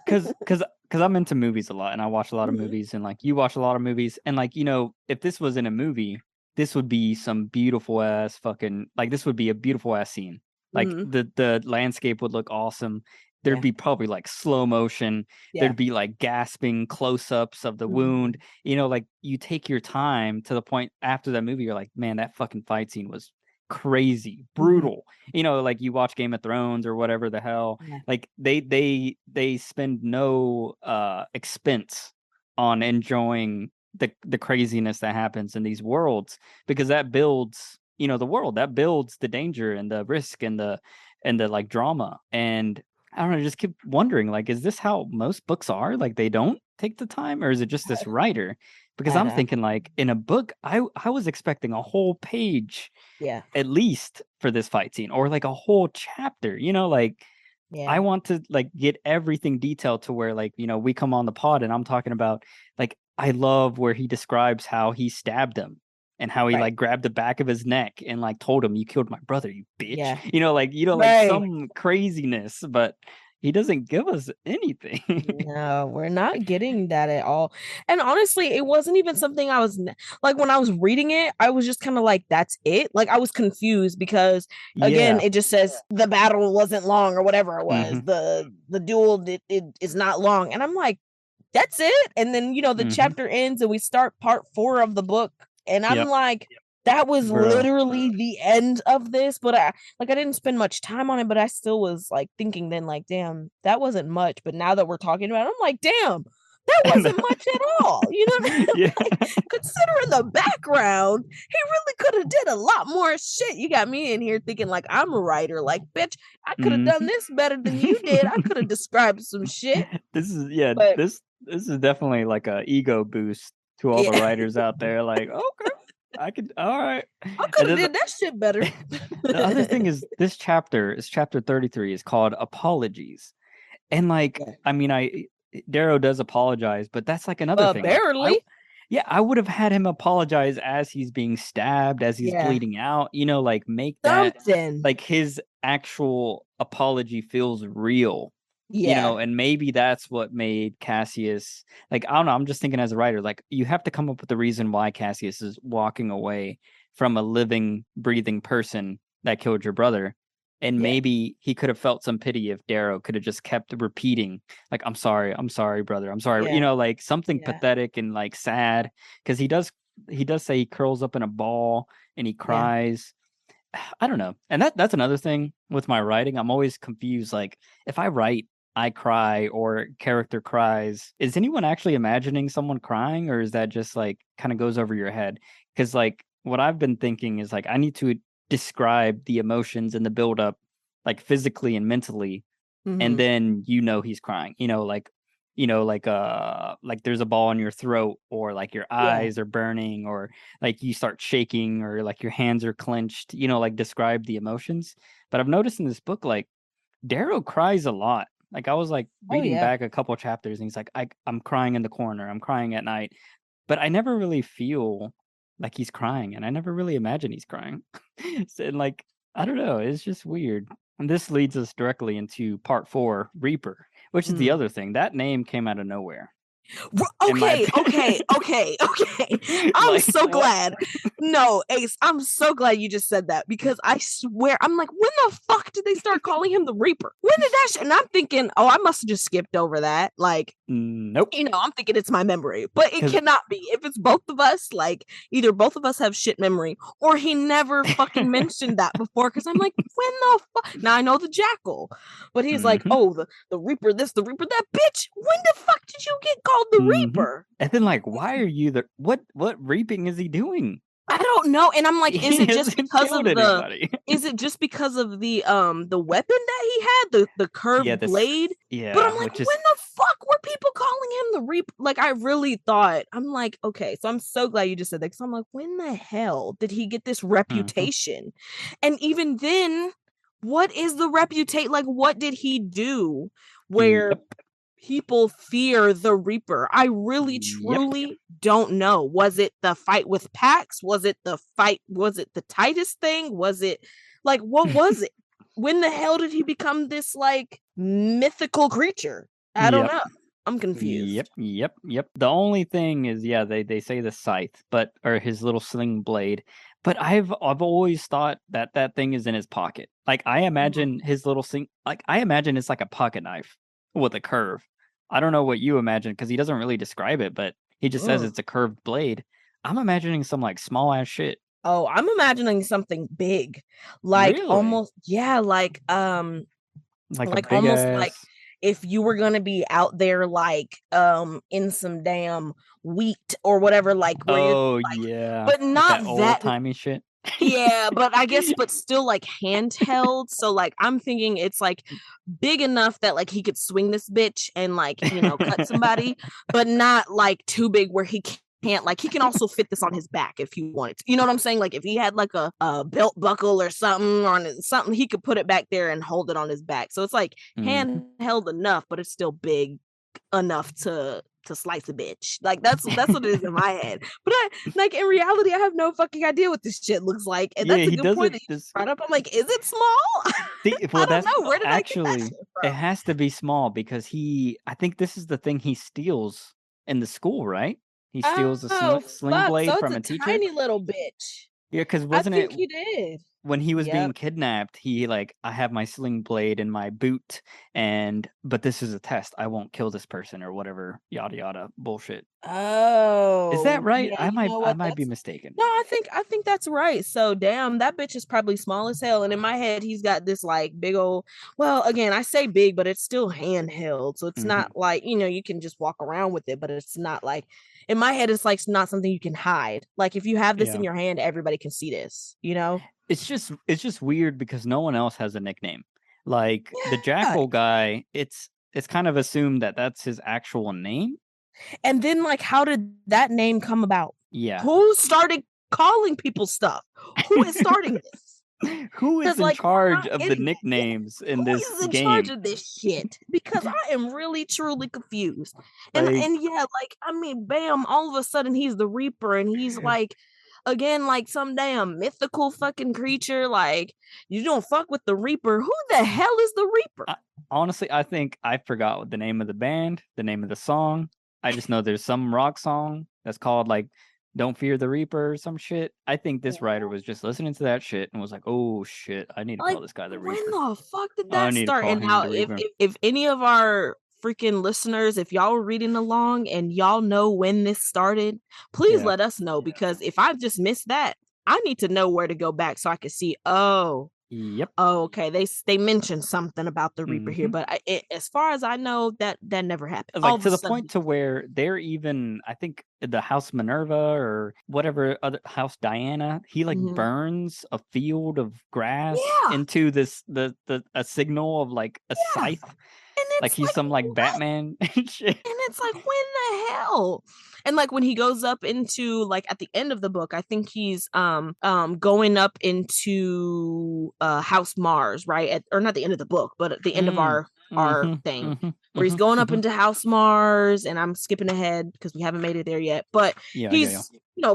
because I'm into movies a lot and I watch a lot of Mhm. movies and like you watch a lot of movies and like if this was in a movie, this would be some beautiful ass fucking like this would be a beautiful ass scene. Like Mhm. the landscape would look awesome. There'd Yeah. be probably like slow motion. Yeah. There'd be like gasping close-ups of the wound. Mhm. Like you take your time to the point after that movie, you're like, man, that fucking fight scene was crazy, Mhm. brutal. Like you watch Game of Thrones or whatever the hell Yeah. like they spend no expense on enjoying the craziness that happens in these worlds because that builds the world that builds the danger and the risk and the like drama and I don't know just keep wondering like is this how most books are like they don't take the time or is it just this writer because I I'm know. thinking like in a book I was expecting a whole page Yeah. at least for this fight scene or like a whole chapter like I Yeah. want to like get everything detailed to where like, we come on the pod and I'm talking about like I love where he describes how he stabbed him and how he Right. like grabbed the back of his neck and like told him you killed my brother, you bitch. Yeah. Like Right. some craziness, but he doesn't give us anything. No, we're not getting that at all. And honestly, it wasn't even something I was like when I was reading it, I was just kind of like, that's it. Like I was confused because again, Yeah. it just says the battle wasn't long or whatever it was. Hmm. The duel it is not long. And I'm like, that's it. And then, the Hmm. chapter ends and we start part 4 of the book. And I'm Yep. like, that was Bro. literally the end of this. But I didn't spend much time on it, but I still was like thinking then, like, damn, that wasn't much. But now that we're talking about it, I'm like, damn, that And wasn't much at all. You know what I mean? yeah. Like, considering the background, he really could have did a lot more shit. You got me in here thinking like I'm a writer. Like, bitch, I could have done Hmm. this better than you did. I could have described some shit. This is yeah, But this is definitely like a ego boost to all the yeah, writers out there. Like, okay, I could all right. I And could have then did that shit better. the other thing is this chapter is chapter 33 is called Apologies. And like, Yeah. I mean, Darrow does apologize, but that's like another thing. Like Barely. yeah, I would have had him apologize as he's being stabbed, as he's Yeah. bleeding out, like make that Something. like his actual apology feels real, Yeah. and maybe that's what made Cassius like, I don't know, I'm just thinking as a writer, like you have to come up with the reason why Cassius is walking away from a living, breathing person that killed your brother. And Yeah. maybe he could have felt some pity if Darrow could have just kept repeating like I'm sorry brother, I'm sorry, Yeah. like something Yeah. pathetic and like sad because he does say he curls up in a ball and he Yeah. cries. I don't know. And that's another thing with my writing. I'm always confused like if I write I cry or character cries, is anyone actually imagining someone crying or is that just like kind of goes over your head? Cuz like what I've been thinking is like I need to describe the emotions and the buildup like physically and mentally and Mm-hmm. then he's crying like there's a ball in your throat or like your Yeah. eyes are burning or like you start shaking or like your hands are clenched like describe the emotions but I've noticed in this book like Darrow cries a lot like I was like Oh reading yeah. back a couple chapters and he's like I'm crying in the corner, I'm crying at night, but I never really feel like he's crying and I never really imagine he's crying. And like I don't know, it's just weird. And this leads us directly into part 4, Reaper, which is the other thing. That name came out of nowhere. Okay. I'm Like, so what? glad. No, Ace, I'm so glad you just said that because I swear, I'm like, when the fuck did they start calling him the Reaper? When did that and I'm thinking, oh, I must have just skipped over that. Like, Nope. I'm thinking it's my memory, but it cannot be. If it's both of us, like either both of us have shit memory or he never fucking mentioned that before. Cause I'm like, when the fuck? Now I know the jackal, but he's like, oh, the Reaper, this, the Reaper, that bitch. When the fuck did you get called the Reaper? And then like, why are you the what reaping is he doing? I don't know. And I'm like, is He it just hasn't because killed of anybody. is it just because of the weapon that he had, the Yeah, curved blade? But I'm like, which when is the fuck were people calling him the Reaper? Like, I really thought, I'm like, okay, so I'm so glad you just said that because I'm like, when the hell did he get this reputation? And even then, what is the reputation? Like, what did he do where people fear the Reaper? I really truly don't know. Was it the fight with Pax? Was it the Titus thing? Was it like, what was it? When the hell did he become this like mythical creature? I don't know. I'm confused. Yep. The only thing is, they say the scythe, or his little sling blade. But I've always thought that thing is in his pocket. Like, I imagine his little sling, like, I imagine it's like a pocket knife with a curve. I don't know what you imagine because he doesn't really describe it, but he just says it's a curved blade. I'm imagining some like small ass shit. Oh, I'm imagining something big, like Really? almost, yeah, like Like a big almost like ass. if you were gonna be out there like in some damn wheat or whatever, like where you're like, Yeah, but like not that old that. timey shit. Yeah, but I guess, but still like handheld. So like I'm thinking it's like big enough that like he could swing this bitch and like, cut somebody, but not like too big where he can't, like he can also fit this on his back if he wanted to. You know what I'm saying? Like if he had like a belt buckle or something on something, he could put it back there and hold it on his back. So it's like handheld enough, but it's still big enough to slice a bitch. Like that's what it is in my head. But like in reality, I have no fucking idea what this shit looks like. And Yeah, that's a he good does point it that you this. brought up. I'm like, is it small? I Well, don't that's know. Where did I get that actually, shit it from? has to be small because I think this is the thing he steals in the school, right? He steals a Oh sling fuck. blade So it's from a a teacher. tiny little bitch. Yeah, because I wasn't it think he did. when he was being Yep. kidnapped, he like, I have my sling blade in my boot, but this is a test. I won't kill this person or whatever, yada yada bullshit. Is that Oh, right? yeah, I you might know I what? might be That's mistaken. no, I think that's right. So damn, that bitch is probably small as hell. And in my head, he's got this like big old, well, again, I say big, but it's still handheld. So it's not like, you can just walk around with it, but it's not like in my head, it's like not something you can hide. Like if you have this in Yeah. your hand, everybody can see this, It's just weird because no one else has a nickname. Like the Yeah. Jackal guy, it's kind of assumed that that's his actual name. And then like how did that name come about? Yeah. Who started calling people stuff? Who is starting this? Who is Because in like we're charge not of the getting that. Yeah. nicknames in Who this is in charge game? of this shit? Because I am really truly confused. And Like, and yeah, like I mean, bam, all of a sudden he's the Reaper and he's like again like some damn mythical fucking creature. Like you don't fuck with the Reaper. Who the hell is the Reaper? honestly, I think I forgot what the name of the band, the name of the song. I just know there's some rock song that's called like Don't Fear the Reaper or some shit. I think this writer was just listening to that shit and was like, "Oh shit, I need to Like call this guy the when Reaper. the fuck did I that need to start? call And him now the Reaper." if any of our freaking listeners, if y'all were reading along and y'all know when this started, please Yeah. let us know because if I've just missed that, I need to know where to go back so I can see, Yep. oh, okay. They mentioned something about the Reaper here, hmm but as far as I know, that never happened. All Like of to a the sudden, point to where they're even, I think the House Minerva or whatever other House Diana, he like mhm. burns a field of grass Yeah, into this the a signal of like a yeah, scythe. and Like it's he's like some like what? Batman and shit. And it's like, when the hell? And like when he goes up into like at the end of the book, I think he's going up into House Mars, right? Or not the end of the book, but at the end of Mm. our hmm thing. hmm Where he's hmm going up hmm into House Mars, and I'm skipping ahead because we haven't made it there yet. But Yeah. he's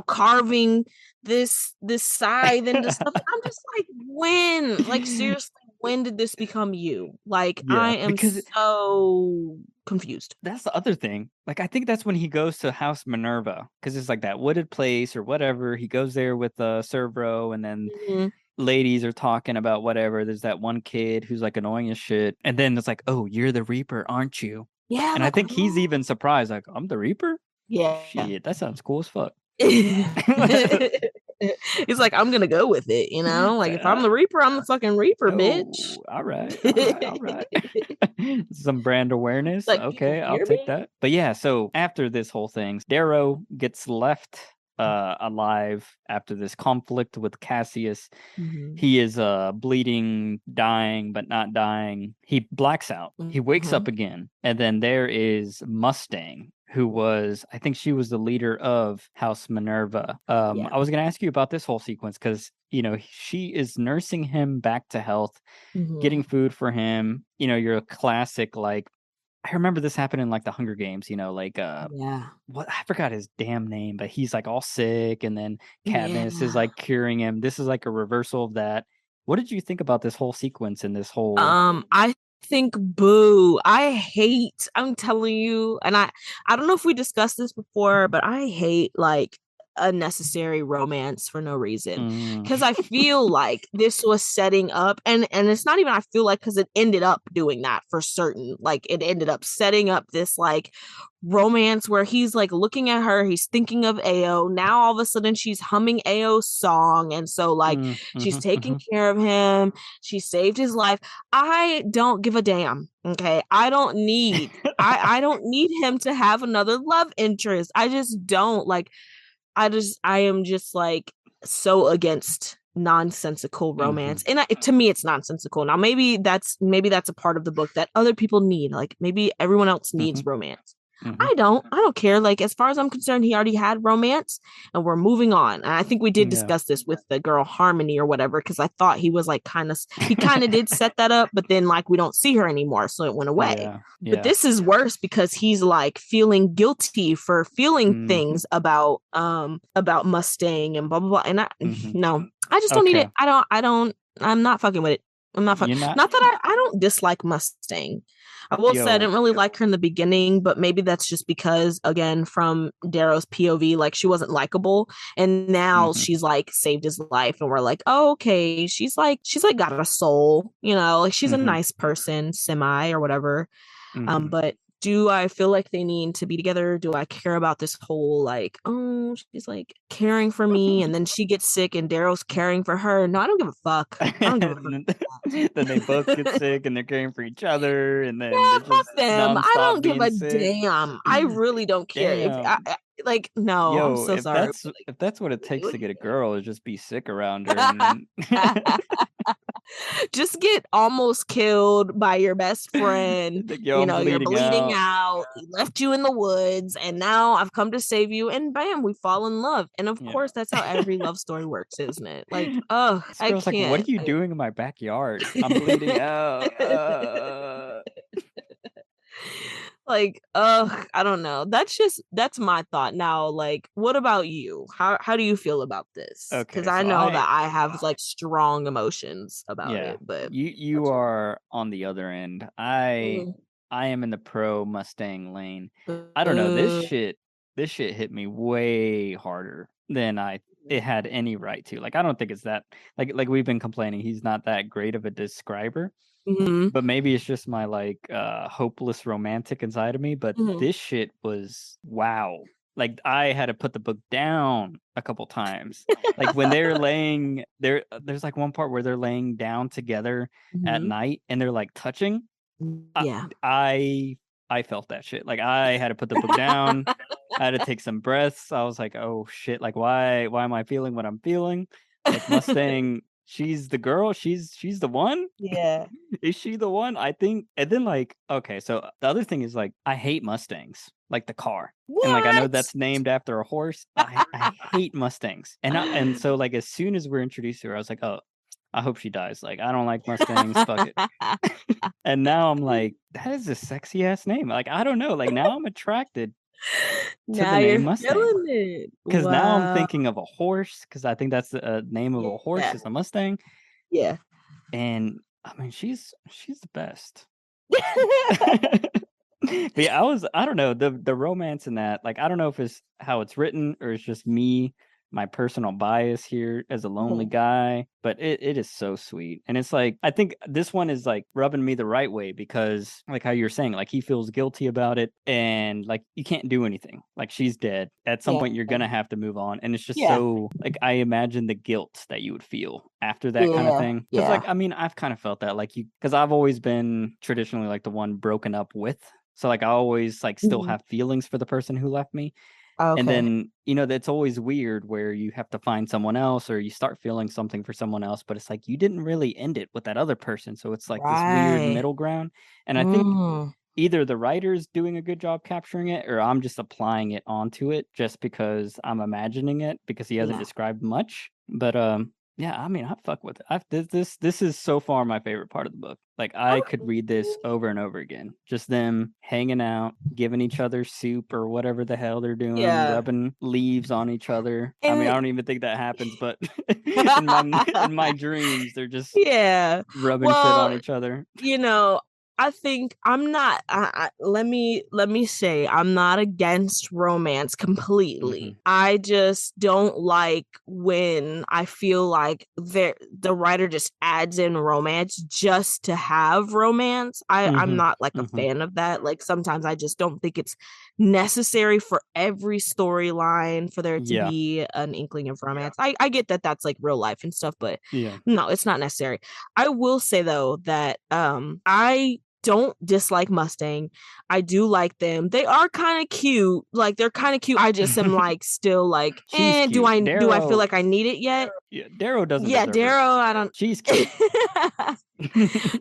carving this scythe into stuff. I'm just like, when? Like seriously, when did this become you? Like, I Yeah, am because so confused. that's the other thing. Like, I think that's when he goes to House Minerva because it's like that wooded place or whatever. He goes there with Cervero, and then Mhm. ladies are talking about whatever. There's that one kid who's like annoying as shit, and then it's like, "Oh, you're the Reaper, aren't you?" Yeah, And I like, think he's what? even surprised, like, "I'm the Reaper? Yeah. Shit, that sounds cool as fuck." He's like, I'm gonna go with it, you know? It's Like, like, if I'm the Reaper, I'm the fucking Reaper, bitch. oh, all right, all right, all right. Some brand awareness. Like, you Okay, I'll hear take me? that. But yeah, so after this whole thing, Darrow gets left alive after this conflict with Cassius. Mhm. He is bleeding, dying, but not dying. He blacks out. He wakes up Mhm. again. And then there is Mustang, who was, I think she was the leader of House Minerva. Yeah. I was going to ask you about this whole sequence because, she is nursing him back to health, Mhm. getting food for him. You're a classic, like, I remember this happened in like the Hunger Games, like Yeah. what I forgot his damn name, but he's like all sick, and then Katniss is Yeah. like curing him. This is like a reversal of that. What did you think about this whole sequence and this whole I think boo. I'm telling you, and I don't know if we discussed this before, but I hate like unnecessary romance for no reason. mm, Cause I feel like this was setting up and it's not even I feel like because it ended up doing that for certain. Like it ended up setting up this like romance where he's like looking at her, he's thinking of Ao. Now all of a sudden she's humming Ao's song. And so like she's taking mhm. care of him. She saved his life. I don't give a damn. Okay. I don't need him to have another love interest. I just don't like I am just like so against nonsensical romance. Mhm, And to me it's nonsensical. Now maybe that's a part of the book that other people need. Like maybe everyone else needs mhm, romance. mhm. I don't care. Like as far as I'm concerned, he already had romance and we're moving on. And I think we did Yeah. discuss this with the girl Harmony or whatever, because I thought he kind of did set that up, but then like we don't see her anymore. So it went away. Yeah. But Yeah. this is worse because he's like feeling guilty for feeling Mhm, things about Mustang and blah blah blah. And mhm. no, I just don't need Okay. it. I'm not fucking with it. You're not Not that I don't dislike Mustang. I will say I yo. didn't really like her in the beginning, but maybe that's just because, again, from Darrow's POV, like she wasn't likable, and now Mhm, she's like saved his life, and we're like, oh, okay, she's like got a soul, like she's a mhm, nice person, semi or whatever. mhm. But do I feel like they need to be together? Do I care about this whole like, oh, she's like caring for me and then she gets sick and Darrow's caring for her? No, I don't give a fuck. I don't give a fuck And then they both get about that. sick and they're caring for each other, and then Yeah, they're fuck just them. I nonstop don't give being a sick. damn. I really don't care. If Damn. like, no, I'm Yo, so sorry. if that's what it takes What to do get a you girl is just be sick around her, and then just get almost killed by your best friend. like, yo, I'm You're bleeding bleeding out. out. He left you in the woods, and now I've come to save you. And bam, we fall in love. And of Yeah. course, that's how every love story works, isn't it? Like, oh, This I girl's like, what can't. are you doing in my backyard? I'm bleeding out. Like, I don't know. That's my thought. Now, like, what about you? How do you feel about this? Because Okay, I so know that I have like strong emotions about yeah, it, but you what's your are on the other end. I am in the pro Mustang lane. I don't know, this shit hit me way harder than it had any right to. Like, I don't think it's that, like we've been complaining, he's not that great of a describer, Mhm, but maybe it's just my like hopeless romantic inside of me, but mhm. this shit was wow. Like, I had to put the book down a couple times. Like when they're laying there, there's like one part where they're laying down together at Mhm. night and they're like touching. I Yeah. I, I felt that shit. Like, I had to put the book down. I had to take some breaths. I was like, oh shit, like why am I feeling what I'm feeling? Like, Mustang, she's the girl, she's the one. Yeah. Is she the one? I think. And then, like, okay, so the other thing is, like, I hate Mustangs, like the car. And like, I know What? that's named after a horse. I hate Mustangs. And so, like, as soon as we're introduced to her, I was like, oh, I hope she dies. Like, I don't like Mustangs. Fuck it. And now I'm like, that is a sexy ass name. Like, I don't know. Like, now I'm attracted to the Now name you're Mustang feeling it. because now I'm Wow. thinking of a horse because I think that's the name of a horse Yeah. is a Mustang. Yeah. And I mean, she's the best. But yeah, I don't know, the romance in that, like, I don't know if it's how it's written or it's just me, my personal bias here as a lonely Mhm. guy, but it is so sweet. And it's like, I think this one is like rubbing me the right way because like how you're saying, like he feels guilty about it and like you can't do anything. Like she's dead. At some Yeah. point you're gonna have to move on. And it's just Yeah. so like I imagine the guilt that you would feel after that kind of Yeah. thing. Cause like Yeah. I mean, I've kind of felt that like because I've always been traditionally like the one broken up with. So like I always like still Mhm. have feelings for the person who left me. And Okay. then, you know, that's always weird where you have to find someone else or you start feeling something for someone else, but it's like you didn't really end it with that other person. So it's like this weird Right. middle ground. And I think Mm. either the writer's doing a good job capturing it or I'm just applying it onto it just because I'm imagining it because he hasn't Yeah. described much. But yeah, I mean, I fuck with it. This is so far my favorite part of the book. Like I could read this over and over again. Just them hanging out, giving each other soup or whatever the hell they're doing, Yeah. rubbing leaves on each other. I mean, I And don't even think that happens, but in my dreams, they're just yeah. rubbing shit on Well, each other. you know, I think I'm not let me say I'm not against romance Hmm. completely. I just don't like when I feel like the writer just adds in romance just to have romance. I'm Hmm. not like a Hmm. fan of that. Like sometimes I just don't think it's necessary for every storyline for there to Yeah. be an inkling of romance. I get that that's like real life and stuff, but Yeah. no, it's not necessary. I will say though that I don't dislike Mustang. I do like them. They are kind of cute. Like they're kind of cute. I just am like still like, She's do cute. I feel Darrow, like I need it yet? yeah, Darrow doesn't Yeah, deserve her. Darrow, I don't. She's cute.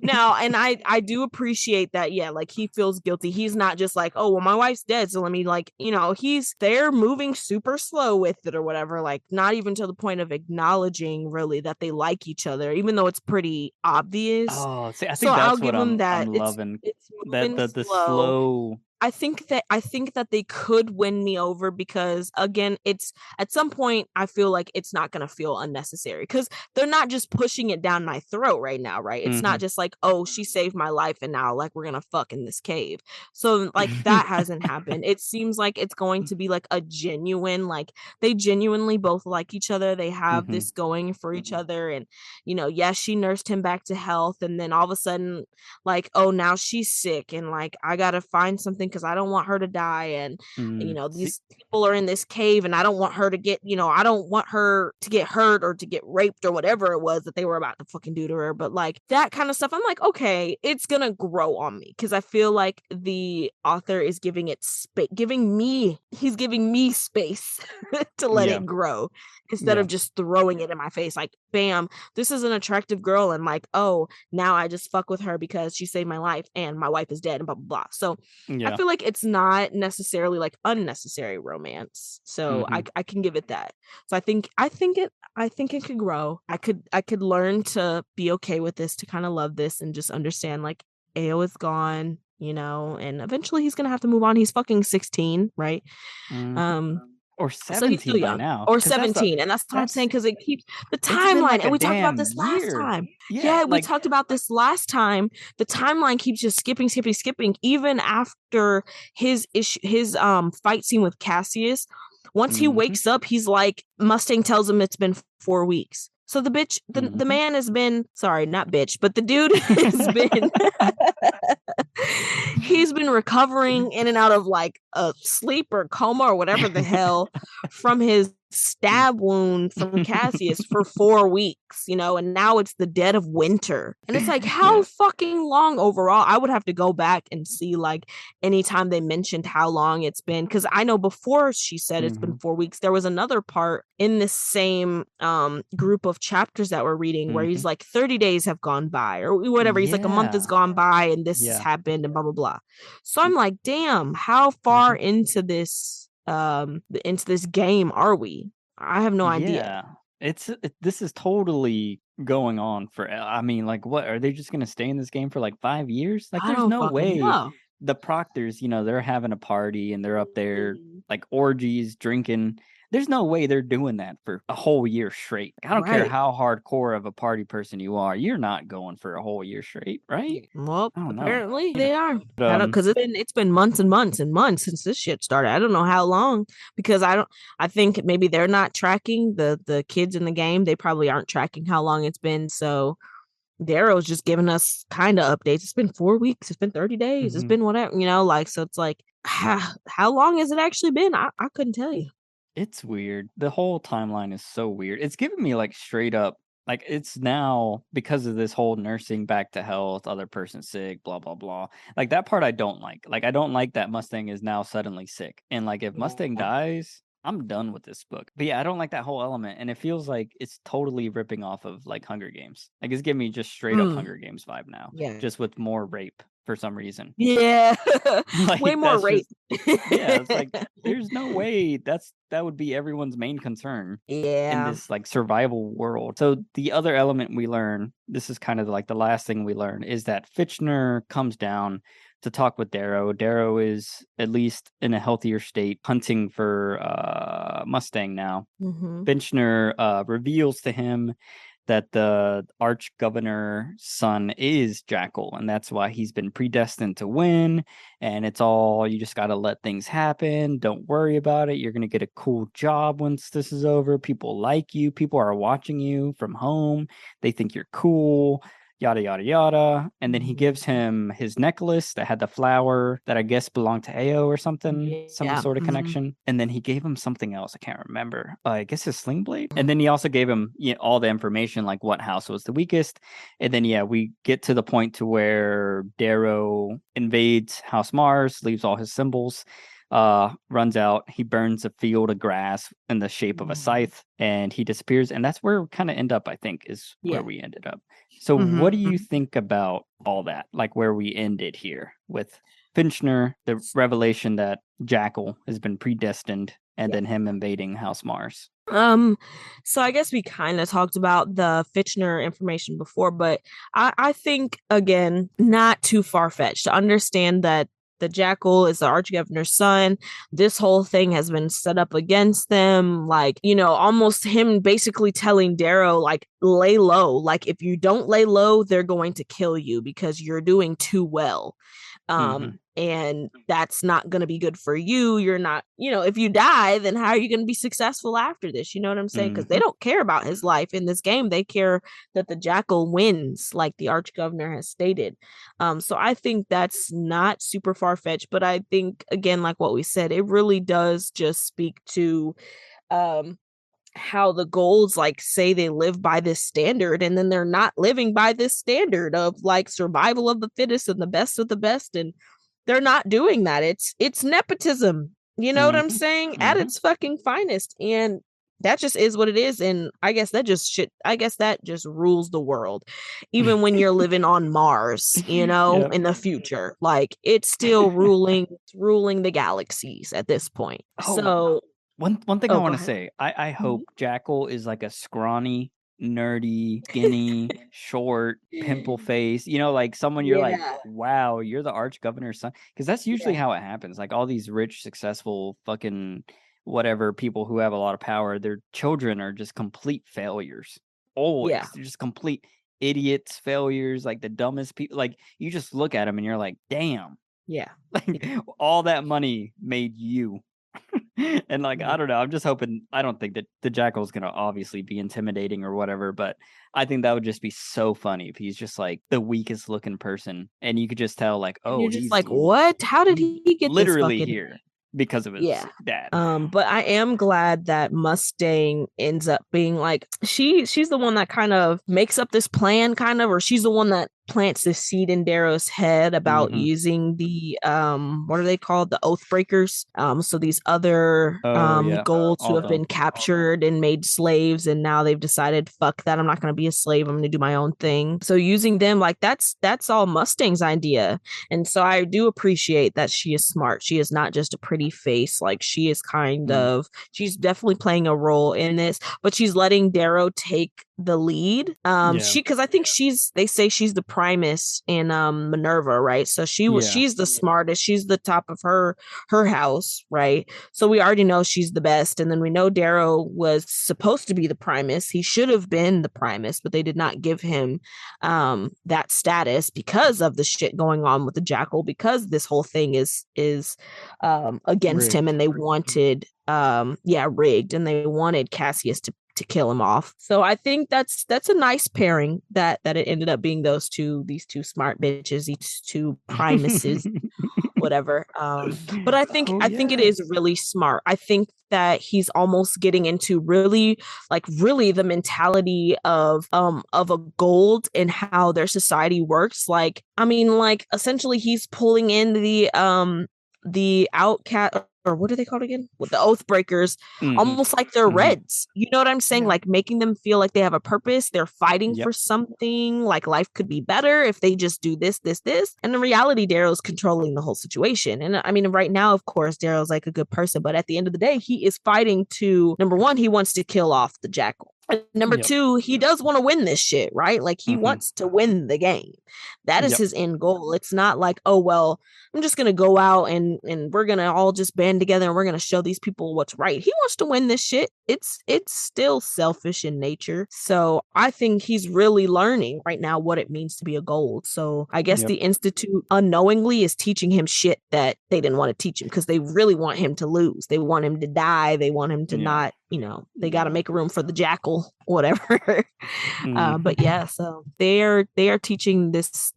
Now, and I do appreciate that. Yeah, like he feels guilty. He's not just like, oh well, my wife's dead, so let me like, he's they're moving super slow with it or whatever. Like not even to the point of acknowledging really that they like each other, even though it's pretty obvious. Oh, see, I So think I'll that's give what them I'm that. loving. It's That moving the slow. slow. I think that they could win me over because again, it's at some point I feel like it's not going to feel unnecessary because they're not just pushing it down my throat right now, right? It's not Hmm. just like, oh, she saved my life and now like we're going to fuck in this cave. So like that hasn't happened. It seems like it's going to be like a genuine, like they genuinely both like each other. They have Hmm. this going for each other, and yes, she nursed him back to health, and then all of a sudden like, oh, now she's sick and like I gotta find something because I don't want her to die. And Mm. See, these people are in this cave and I don't want her to get, I don't want her to get hurt or to get raped or whatever it was that they were about to fucking do to her. But like that kind of stuff, I'm like, okay, it's gonna grow on me because I feel like the author is giving it space, he's giving me space to let yeah, it grow instead yeah, of just throwing it in my face like, bam, this is an attractive girl and like, oh, now I just fuck with her because she saved my life and my wife is dead and blah blah blah. So I yeah. feel like it's not necessarily like unnecessary romance. So Hmm. I can give it that. So I think it could grow. I could learn to be okay with this, to kind of love this and just understand like AO is gone, and eventually he's gonna have to move on. He's fucking 16, right? Hmm. Um, Or so he's still 17 by young. now, Or because 17. And that's what I'm saying, that's because it keeps the it's been timeline. like And a we talked about damn this last year. time. Yeah, Yeah, we like. talked about this last time. The timeline keeps just skipping, skipping, skipping. Even after his fight scene with Cassius, once he Hmm. wakes up, he's like, Mustang tells him it's been 4 weeks. So the Hmm. man has been, sorry, not bitch, but the dude has been he's been recovering in and out of like a sleep or coma or whatever the hell from his stab wound from Cassius for 4 weeks, and now it's the dead of winter. And it's like, how Yeah. fucking long overall? I would have to go back and see like anytime they mentioned how long it's been. Cause I know before she said it's been Hmm. 4 weeks, there was another part in this same group of chapters that we're reading where he's Hmm. like 30 days have gone by or whatever. He's like a month has Yeah. gone by and this has Yeah. happened and blah blah blah. So I'm like, damn, how far Hmm. into this game are we? I have no idea. Yeah. This is totally going on for, I mean, like, what are they just gonna stay in this game for like 5 years? Like, I there's don't no fucking way know. the Proctors, they're having a party and they're up there Mhm. like orgies, drinking. There's no way they're doing that for a whole year straight. I don't care Right. how hardcore of a party person you are. You're not going for a whole year straight, right? Yeah. Well, I don't know. apparently they are. But, I don't, because it's been months and months and months since this shit started. I don't know how long, because I don't. I think maybe they're not tracking the kids in the game. They probably aren't tracking how long it's been. So Darrow's just giving us kind of updates. It's been 4 weeks. It's been 30 days. It's mhm. been whatever, like, so it's like, how long has it actually been? I couldn't tell you. It's weird. The whole timeline is so weird. It's giving me like straight up, like it's now because of this whole nursing back to health, other person sick, blah blah blah. Like that part I don't like. Like I don't like that Mustang is now suddenly sick. And like if Mustang Yeah. dies, I'm done with this book. But yeah, I don't like that whole element. And it feels like it's totally ripping off of like Hunger Games. Like it's giving me just straight up Mm, Hunger Games vibe now, yeah. just with more rape for some reason. Yeah. Way Like more that's rape. just yeah, it's like there's no way that would be everyone's main concern in Yeah. this like survival world. So the other element we learn, this is kind of like the last thing we learn, is that Fitchner comes down to talk with Darrow. Darrow is at least in a healthier state, hunting for Mustang now. Hmm. Finchner reveals to him that the arch governor's son is Jackal, and that's why he's been predestined to win. And it's all, you just got to let things happen. Don't worry about it. You're going to get a cool job once this is over. People like you. People are watching you from home. They think you're cool. Yada, yada, yada. And then he gives him his necklace that had the flower that I guess belonged to Ao or something, some Yeah. sort of Hmm. connection. And then he gave him something else. I can't remember. I guess his sling blade. And then he also gave him all the information, like what house was the weakest. And then, yeah, we get to the point to where Darrow invades House Mars, leaves all his symbols, runs out. He burns a field of grass in the shape of a scythe, and he disappears. And that's where we kind of end up, I think, is where Yeah. we ended up. So what do Hmm. you think about all that? Like where we ended here with Finchner, the revelation that Jackal has been predestined, and Yeah. then him invading House Mars. So I guess we kind of talked about the Fitchner information before, but I think, again, not too far-fetched to understand that the Jackal is the Archgovernor's son. This whole thing has been set up against them. Like, almost him basically telling Darrow, like, lay low. Like, if you don't lay low, they're going to kill you because you're doing too well. Mm-hmm. And that's not going to be good for you. You're not, if you die, then how are you going to be successful after this? You know what I'm saying? Because they Mm-hmm. don't care about his life in this game. They care that the Jackal wins, like the Arch Governor has stated. So I think that's not super far fetched, but I think, again, like what we said, it really does just speak to um how the goals, like, say they live by this standard, and then they're not living by this standard of like survival of the fittest and the best of the best, and they're not doing that. It's nepotism, you know what I'm Mm-hmm. saying, at Mm-hmm. its fucking finest. And that just is what it is. And I guess that just rules the world, even when you're living on Mars, Yep. in the future. Like, it's still ruling the galaxies at this point. Oh, So one thing I oh, go want to ahead. say, I Mhm. hope Jackal is like a scrawny, nerdy, skinny, short, pimple face. Like someone you're like, Yeah. wow, you're the arch governor's son. Because that's usually Yeah. how it happens. Like all these rich, successful, fucking whatever people who have a lot of power, their children are just complete failures. Yeah. Always, they're just complete idiots, failures, like the dumbest people. Like you just look at them and you're like, damn, Yeah. like all that money made you. And like Yeah. I don't know, I'm just hoping, I don't think that the Jackal's gonna obviously be intimidating or whatever, but I think that would just be so funny if he's just like the weakest looking person and you could just tell like, And oh, you're just he's like, what? How did he's he get this literally fucking. here because of his Yeah. dad. But I am glad that Mustang ends up being like, she's the one that kind of makes up this plan, kind of, or she's the one that plants this seed in Darrow's head about Mm-hmm. using the what are they called? The oath breakers. So these other Oh yeah, goals who all have them. been captured and made slaves, and now they've decided, fuck that, I'm not gonna be a slave, I'm gonna do my own thing. So using them, like, that's all Mustang's idea. And so I do appreciate that she is smart. She is not just a pretty face. Like, she's definitely playing a role in this, but she's letting Darrow take the lead. Yeah. She, because I think they say she's the Primus in Minerva, right? So Yeah. she's the smartest. She's the top of her house, right? So we already know she's the best. And then we know Darrow was supposed to be the Primus. He should have been the Primus, but they did not give him that status because of the shit going on with the Jackal, because this whole thing is against him, Rigged. and they wanted rigged, and they wanted Cassius to kill him off. So I think that's a nice pairing that it ended up being these two smart bitches, these two Primuses, whatever. But Oh I think it yeah. is really smart. I think that he's almost getting into really the mentality of a gold and how their society works. Like, I mean, like essentially he's pulling in the outcast, or what are they called again? With the oath breakers, Hmm. almost like they're Hmm. reds. You know what I'm saying? Yeah. Like making them feel like they have a purpose. They're fighting Yep. for something. Like life could be better if they just do this, this, this. And in reality, Darrow's controlling the whole situation. And I mean, right now, of course, Darrow's like a good person, but at the end of the day, he is fighting to, number one, he wants to kill off the Jackal. And number Yep. two, he does want to win this shit, right? Like he Hmm. wants to win the game. That is Yep. his end goal. It's not like, oh well, I'm just gonna go out and we're gonna all just band together and we're gonna show these people what's right. He wants to win this shit. It's still selfish in nature. So I think he's really learning right now what it means to be a gold. So I guess Yep. the Institute unknowingly is teaching him shit that they didn't want to teach him, because they really want him to lose. They want him to die. They want him to Yeah. not, they got to make room for the Jackal, whatever. Hmm. But yeah, so they are teaching this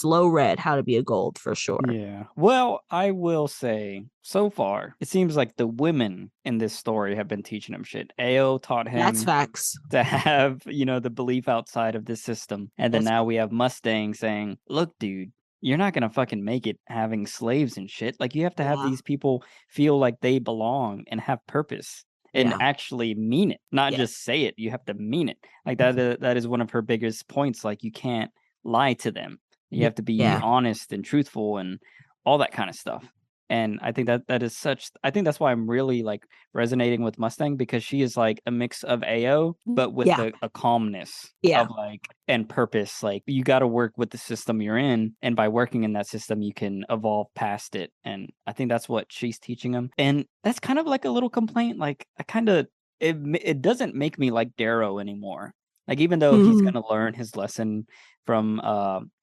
low red, how to be a gold for sure. Yeah. Well, I will say, so far, it seems like the women in this story have been teaching him shit. Ao taught That's him facts. to have, the belief outside of this system. And then That's now we have Mustang saying, look, dude, you're not gonna fucking make it having slaves and shit. Like, you have to have yeah, these people feel like they belong and have purpose and yeah, actually mean it, not yeah, just say it. You have to mean it. Like that is one of her biggest points. Like, you can't lie to them. You have to be yeah, honest and truthful and all that kind of stuff. And I think that is such. I think that's why I'm really like resonating with Mustang, because she is like a mix of AO, but with yeah, a calmness yeah, of like and purpose. Like, you got to work with the system you're in, and by working in that system, you can evolve past it. And I think that's what she's teaching him. And that's kind of like a little complaint. Like, it doesn't make me like Darrow anymore. Like, even though he's mm-hmm. gonna learn his lesson from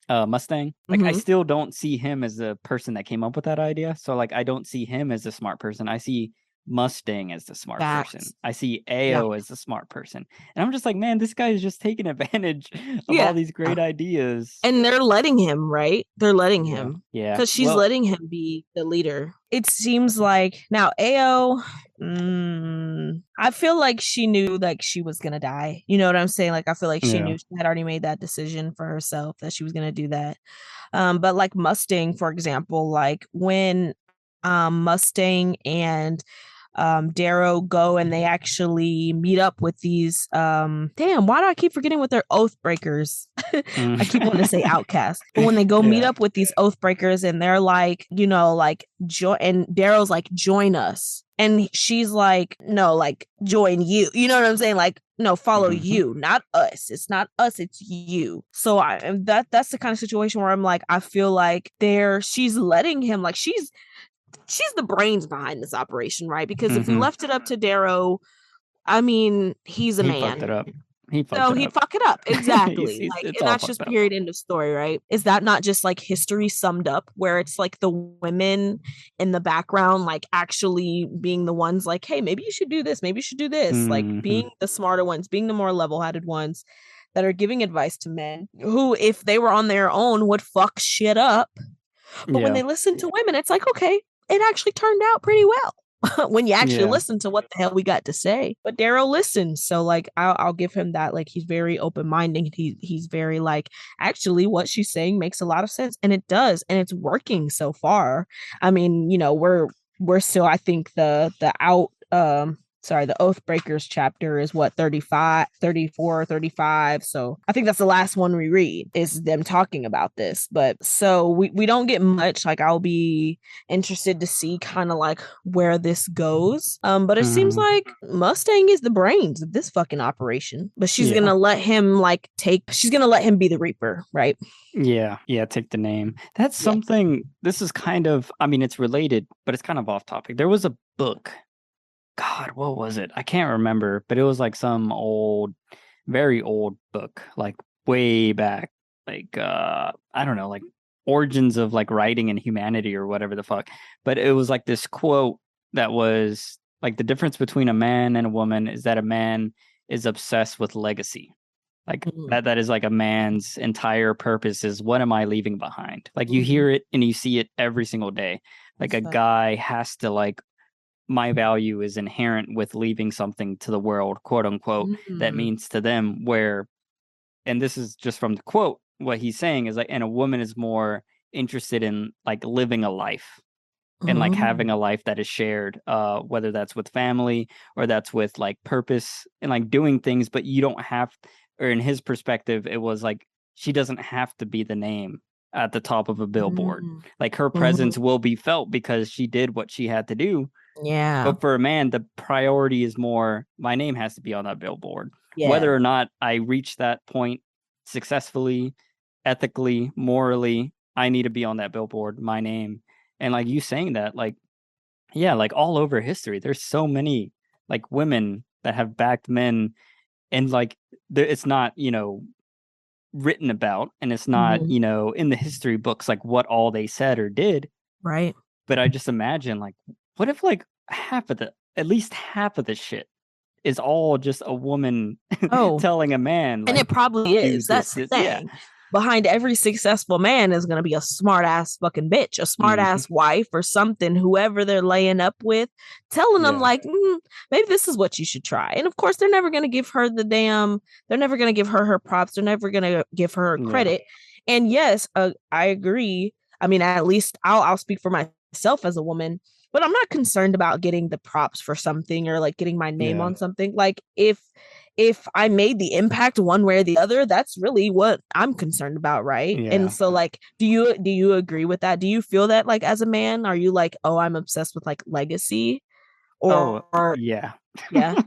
Mustang, like, I Mm-hmm. still don't see him as the person that came up with that idea. So like, I don't see him as the smart person. I see Mustang as the smart person. Facts. I see Yeah, Ao as the smart person. And I'm just like, man, this guy is just taking advantage of all yeah. these great ideas. And they're letting him, right? They're letting Yeah. him, Yeah. because she's Well, letting him be the leader. It seems like now Ao, I feel like she knew like she was gonna die. You know what I'm saying? Like I feel like she yeah. knew she had already made that decision for herself that she was gonna do that. But like Mustang, for example, like when Mustang and Darrow go and they actually meet up with these damn, why do I keep forgetting what they're oath breakers? Mm. I keep wanting to say outcast, but when they go meet Yeah. up with these oath breakers and they're like, like join, and Darrow's like, join us, and she's like, no, like join you, you know what I'm saying? Like, no, follow Hmm. you, not us. It's not us, it's you. So that's the kind of situation where I'm like, I feel like she's letting him, like she's the brains behind this operation, right? Because if we Hmm. left it up to Darrow, I mean, he's a He fucked it man. up. He fucked So it he'd up. fuck it up. Exactly. Like, It's and all that's fucked just up. period end of story, right? Is that not just like history summed up, where it's like the women in the background, like actually being the ones like, hey, maybe you should do this, maybe you should do this, like Hmm. being the smarter ones, being the more level-headed ones that are giving advice to men who, if they were on their own, would fuck shit up. But when Yeah. they listen to women, it's like, okay, it actually turned out pretty well. When you actually Yeah. listen to what the hell we got to say. But Darrow listens, so like I'll give him that. Like he's very open minded. He's very like, actually what she's saying makes a lot of sense, and it does, and it's working so far. I mean, we're still, I think the out sorry, the Oathbreakers chapter is what, 35, 34, 35. So I think that's the last one we read is them talking about this. But so we don't get much. Like I'll be interested to see kind of like where this goes. But it seems Mhm. like Mustang is the brains of this fucking operation. But she's Yeah. gonna let him she's gonna let him be the Reaper, right? Yeah, yeah, take the name. That's Yeah. something, this is kind of, I mean, it's related, but it's kind of off topic. There was a book. God, what was it? I can't remember, but it was like some old, very old book, like way back, like I don't know, like origins of like writing and humanity or whatever the fuck. But it was like this quote that was like the difference between a man and a woman is that a man is obsessed with legacy. Like Mhm. that is like a man's entire purpose is what am I leaving behind? Like you Mhm. hear it and you see it every single day. Like That's a fact. guy has to like my value is inherent with leaving something to the world, quote unquote, that Mm. means to them where, and this is just from the quote, what he's saying is like, and a woman is more interested in like living a life and like having a Mm. life that is shared, whether that's with family or that's with like purpose and like doing things, but you don't have, or in his perspective, it was like she doesn't have to be the name at the top of a billboard. Mm. Like her Mhm. presence will be felt because she did what she had to do, Yeah. but for a man, the priority is more my name has to be on that billboard. Yeah. Whether or not I reach that point successfully, ethically, morally, I need to be on that billboard, my name. And like you saying that, like, yeah, like all over history, there's so many like women that have backed men and like it's not, written about and it's not, Mhm. in the history books like what all they said or did, Right. but I just imagine like what if like at least half of the shit is all just a woman Oh, telling a man and it like probably do is. That's the yeah. thing. Behind every successful man is going to be a smart ass fucking bitch, a smart Hmm. ass wife or something, whoever they're laying up with, telling them, Yeah. like, maybe this is what you should try. And of course, they're never going to give her they're never going to give her props. They're never going to give her Yeah. credit. And yes, I agree. I mean, at least I'll speak for myself as a woman, but I'm not concerned about getting the props for something or like getting my name Yeah. on something. Like if I made the impact one way or the other, that's really what I'm concerned about, right? And Yeah. so like do you agree with that? Do you feel that like as a man, are you like, "Oh, I'm obsessed with like legacy?" Oh, Or yeah. yeah.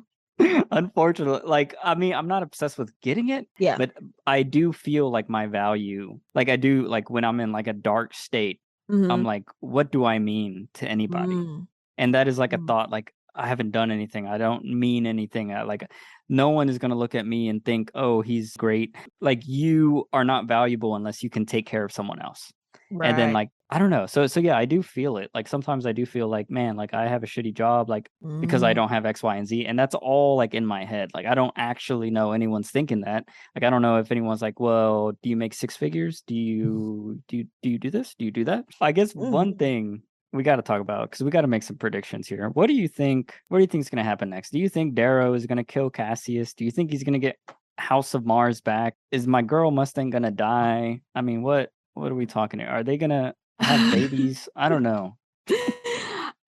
Unfortunately, like I mean, I'm not obsessed with getting it, Yeah. but I do feel like my value, like I do, like when I'm in like a dark state, I'm Mhm. like, what do I mean to anybody? Mm. And that is like a Mm. thought, like I haven't done anything. I don't mean anything. Like no one is gonna look at me and think, oh, he's great. Like you are not valuable unless you can take care of someone else. And then Right. like I don't know. So yeah, I do feel it. Like sometimes I do feel like, man, like I have a shitty job, like because I Mm. don't have X, Y, and Z. And that's all like in my head. Like I don't actually know anyone's thinking that. Like I don't know if anyone's like, well, do you make six figures? Do you do this? Do you do that? I guess one Mm. thing we got to talk about because we got to make some predictions here. What do you think? What do you think is going to happen next? Do you think Darrow is going to kill Cassius? Do you think he's going to get House of Mars back? Is my girl Mustang going to die? I mean, what are we talking here? Are they going to have babies? I don't know.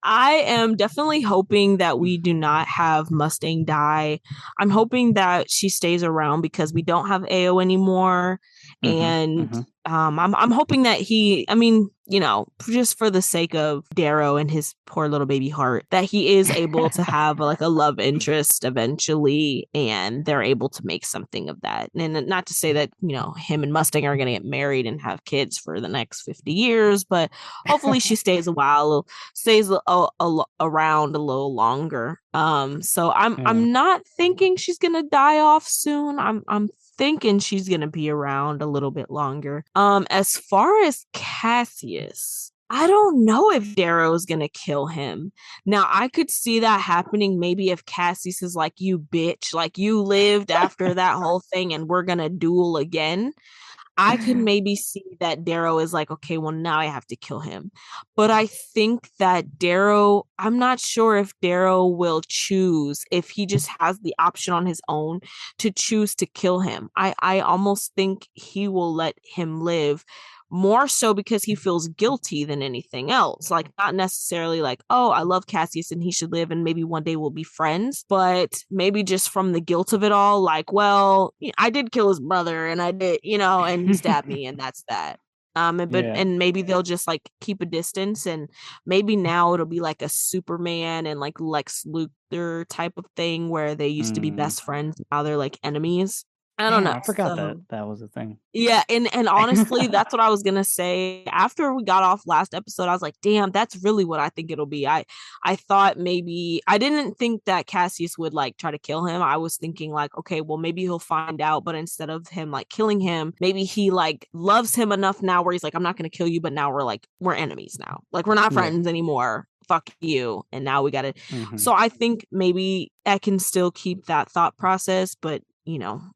I am definitely hoping that we do not have Mustang die. I'm hoping that she stays around because we don't have AO anymore. Mm-hmm. And Mm-hmm. I'm hoping that I mean, just for the sake of Darrow and his poor little baby heart, that he is able to have like a love interest eventually, and they're able to make something of that. And not to say that, him and Mustang are going to get married and have kids for the next 50 years, but hopefully she stays a while, stays around a little longer. So I'm Yeah. I'm not thinking she's gonna die off soon. I'm thinking she's gonna be around a little bit longer. As far as Cassius, I don't know if Darrow's gonna kill him. Now I could see that happening maybe if Cassius is like, you bitch, like you lived after that whole thing and we're gonna duel again. I could maybe see that Darrow is like, okay, well, now I have to kill him. But I think that Darrow, I'm not sure if Darrow will choose, if he just has the option on his own to choose to kill him. I almost think he will let him live more so because he feels guilty than anything else. Like, not necessarily like, oh, I love Cassius and he should live and maybe one day we'll be friends, but maybe just from the guilt of it all, like, well, I did kill his brother and I did, and he stabbed me and that's that. Yeah. And maybe they'll just like keep a distance, and maybe now it'll be like a Superman and like Lex Luthor type of thing where they used to be best friends, now they're like enemies. I don't Damn, know. I forgot that So that was a thing. yeah, and honestly, that's what I was gonna say. After we got off last episode, I was like, damn, that's really what I think it'll be. I thought maybe I didn't think that Cassius would like try to kill him. I was thinking like, okay, well maybe he'll find out, but instead of him like killing him, maybe he like loves him enough now where he's like, I'm not gonna kill you, but now we're enemies now. Like we're not Yeah. friends anymore. Fuck you. And now we gotta. Mhm. So I think maybe I can still keep that thought process, but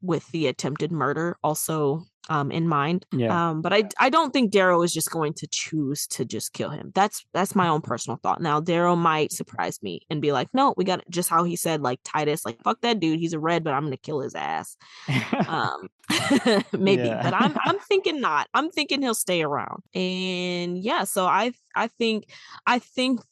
with the attempted murder also in mind. Yeah. But I don't think Darrow is just going to choose to just kill him. That's my own personal thought. Now Darrow might surprise me and be like, no, we got it. Just how he said, like Titus, like fuck that dude, he's a red, but I'm gonna kill his ass. Um, maybe, Yeah. but I'm thinking not. I'm thinking he'll stay around. And yeah, so I think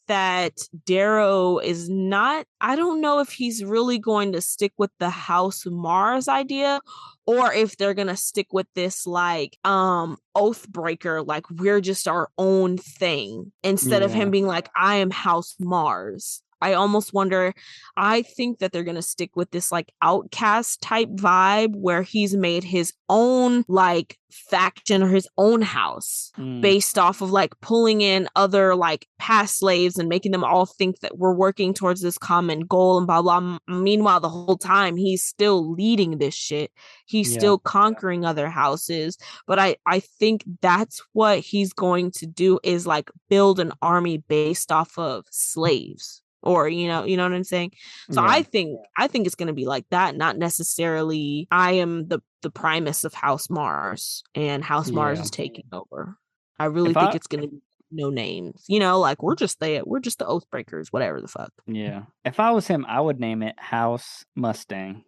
that Darrow is not. I don't know if he's really going to stick with the House Mars idea, or if they're gonna stick with this like oath breaker, like we're just our own thing, instead of him Yeah. being like, I am House Mars. I almost wonder. I think that they're going to stick with this like outcast type vibe where he's made his own like faction or his own house Mm. based off of like pulling in other like past slaves and making them all think that we're working towards this common goal and blah blah. Meanwhile, the whole time he's still leading this shit. He's Yeah. still conquering other houses. But I think that's what he's going to do, is like build an army based off of slaves, or you know what I'm saying. So Yeah. I think it's going to be like that, not necessarily I am the primus of House Mars and House Mars Yeah. is taking over. I really If think I it's going to be no names, like we're just the oath breakers, whatever the fuck. Yeah. If I was him, I would name it House Mustang.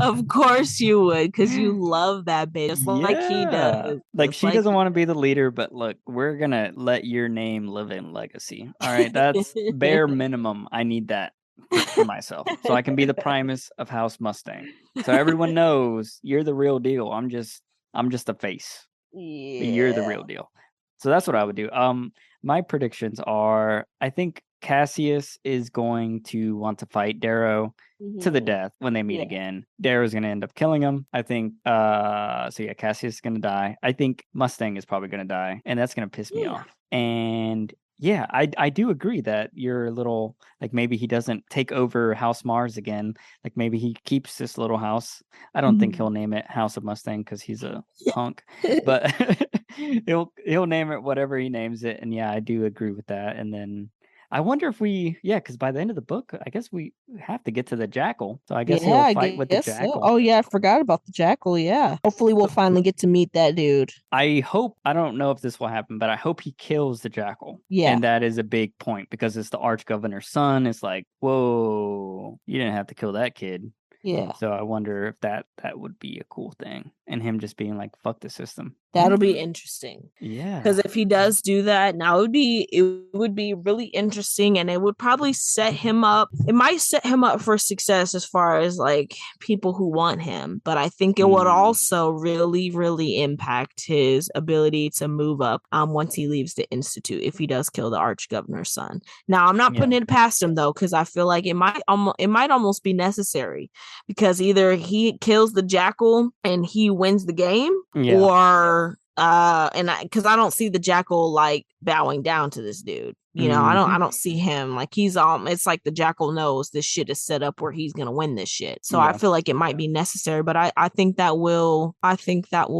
Of course you would, because you love that bitch just like he Yeah. does. Like Just she like doesn't he want to be the leader, but look, we're gonna let your name live in legacy. All right, that's bare minimum. I need that for myself. So I can be the primus of House Mustang. So everyone knows you're the real deal. I'm just a face. But you're the Yeah. real deal. So that's what I would do. My predictions are I think Cassius is going to want to fight Darrow to the Mhm. death when they meet Yeah. again. Darrow's gonna end up killing him. I think so yeah, Cassius is gonna die. I think Mustang is probably gonna die, and that's gonna piss me Yeah. off. And yeah, I do agree that you're a little like maybe he doesn't take over House Mars again. Like maybe he keeps this little house. I don't think he'll name it House of Mustang because he's a punk, but he'll name it whatever he names it. And yeah, I do agree with that. And then I wonder if because by the end of the book, I guess we have to get to the Jackal. So I guess Yeah, he'll I fight with the guess so. Jackal. Oh yeah, I forgot about the Jackal. Yeah. Hopefully we'll So finally get to meet that dude. I hope, I don't know if this will happen, but I hope he kills the Jackal. Yeah. And that is a big point because it's the Arch Governor's son. It's like, whoa, you didn't have to kill that kid. Yeah. So I wonder if that would be a cool thing. And him just being like, fuck the system. That'll be interesting. Yeah. Because if he does do that, now it would be really interesting, and it would probably set him up. It might set him up for success as far as like people who want him, but I think it would also really, really impact his ability to move up once he leaves the institute, if he does kill the arch governor's son. Now I'm not putting it past him though, because I feel like it might almost be necessary, because either he kills the Jackal and he wins the game, or and because I don't see the Jackal like bowing down to this dude. I don't see him like he's it's like the Jackal knows this shit is set up where he's gonna win this shit. So I feel like it might be necessary, but I think that will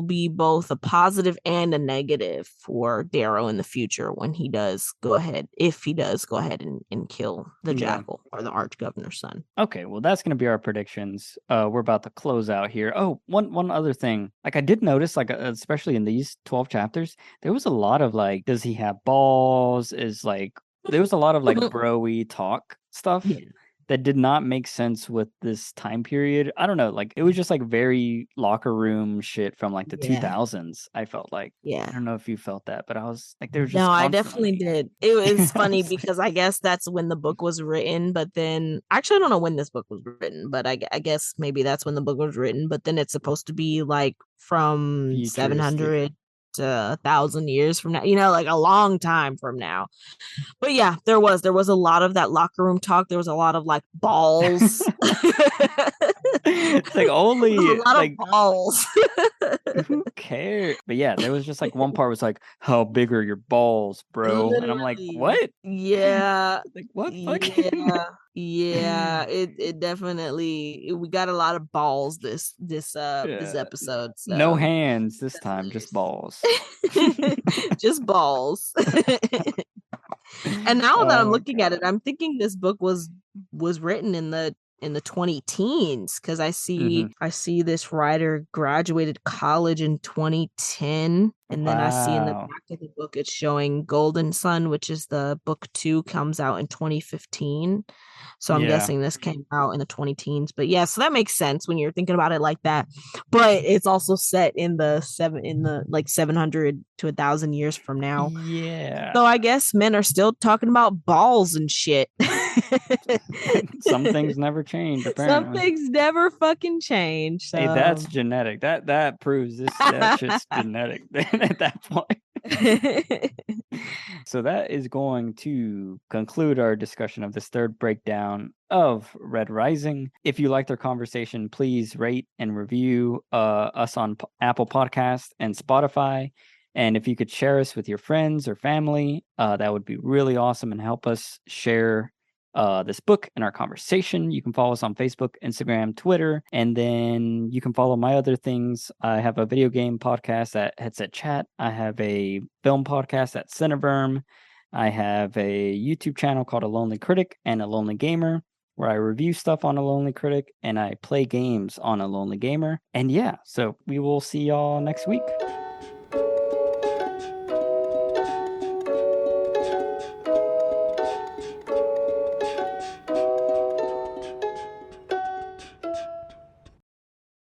be both a positive and a negative for Darrow in the future when he does go ahead, if he does go ahead and kill the Jackal or the arch governor's son. Okay, well that's gonna be our predictions. We're about to close out here. Oh, one other thing. Like I did notice, like especially in these 12 chapters, there was a lot of like, does he have balls? Is like there was a lot of like bro-y talk stuff. Yeah. that did not make sense with this time period. I don't know, like it was just like very locker room shit from like the Yeah. 2000s. I felt like I Yeah. don't know if you felt that, but I was like, there was No, just I definitely constantly. did. It was I funny was like, because I guess that's when the book was written, but then actually I don't know when this book was written, but I guess maybe that's when the book was written, but then it's supposed to be like from futuristic. 700 to 1,000 years from now, like a long time from now. But yeah, there was a lot of that locker room talk. There was a lot of like balls. It's like There was only a lot of like balls. who cares? But yeah, there was just like one part was like, "How big are your balls, bro?" And I'm like, Literally. "What? Yeah. Like what fucking?" Yeah. Yeah. It definitely we got a lot of balls this Yeah, episode. no So hands this time, just balls. definitely just balls. And now that I'm Oh looking at it, god. I'm thinking this book was written in the 20 teens because I Hmm. see I see this writer graduated college in 2010, and then I see in the Wow. back of the book it's showing Golden Sun, which is the book 2, comes out in 2015. So I'm Yeah. guessing this came out in the 20 teens. But yeah, so that makes sense when you're thinking about it like that. But it's also set in the like 700 to 1,000 years from now. Yeah. So I guess men are still talking about balls and shit. Some things never change, Some apparently. things never fucking change. Hey, So that's genetic. That proves that shit's genetic at that point. So that is going to conclude our discussion of this third breakdown of Red Rising. If you liked our conversation, please rate and review us on Apple Podcast and Spotify. And if you could share us with your friends or family, that would be really awesome and help us share this book and our conversation. You can follow us on Facebook, Instagram, Twitter, and then you can follow my other things. I have a video game podcast at Headset Chat. I have a film podcast at Cineverm. I have a YouTube channel called A Lonely Critic and A Lonely Gamer, where I review stuff on A Lonely Critic and I play games on A Lonely Gamer. And yeah, so we will see y'all next week.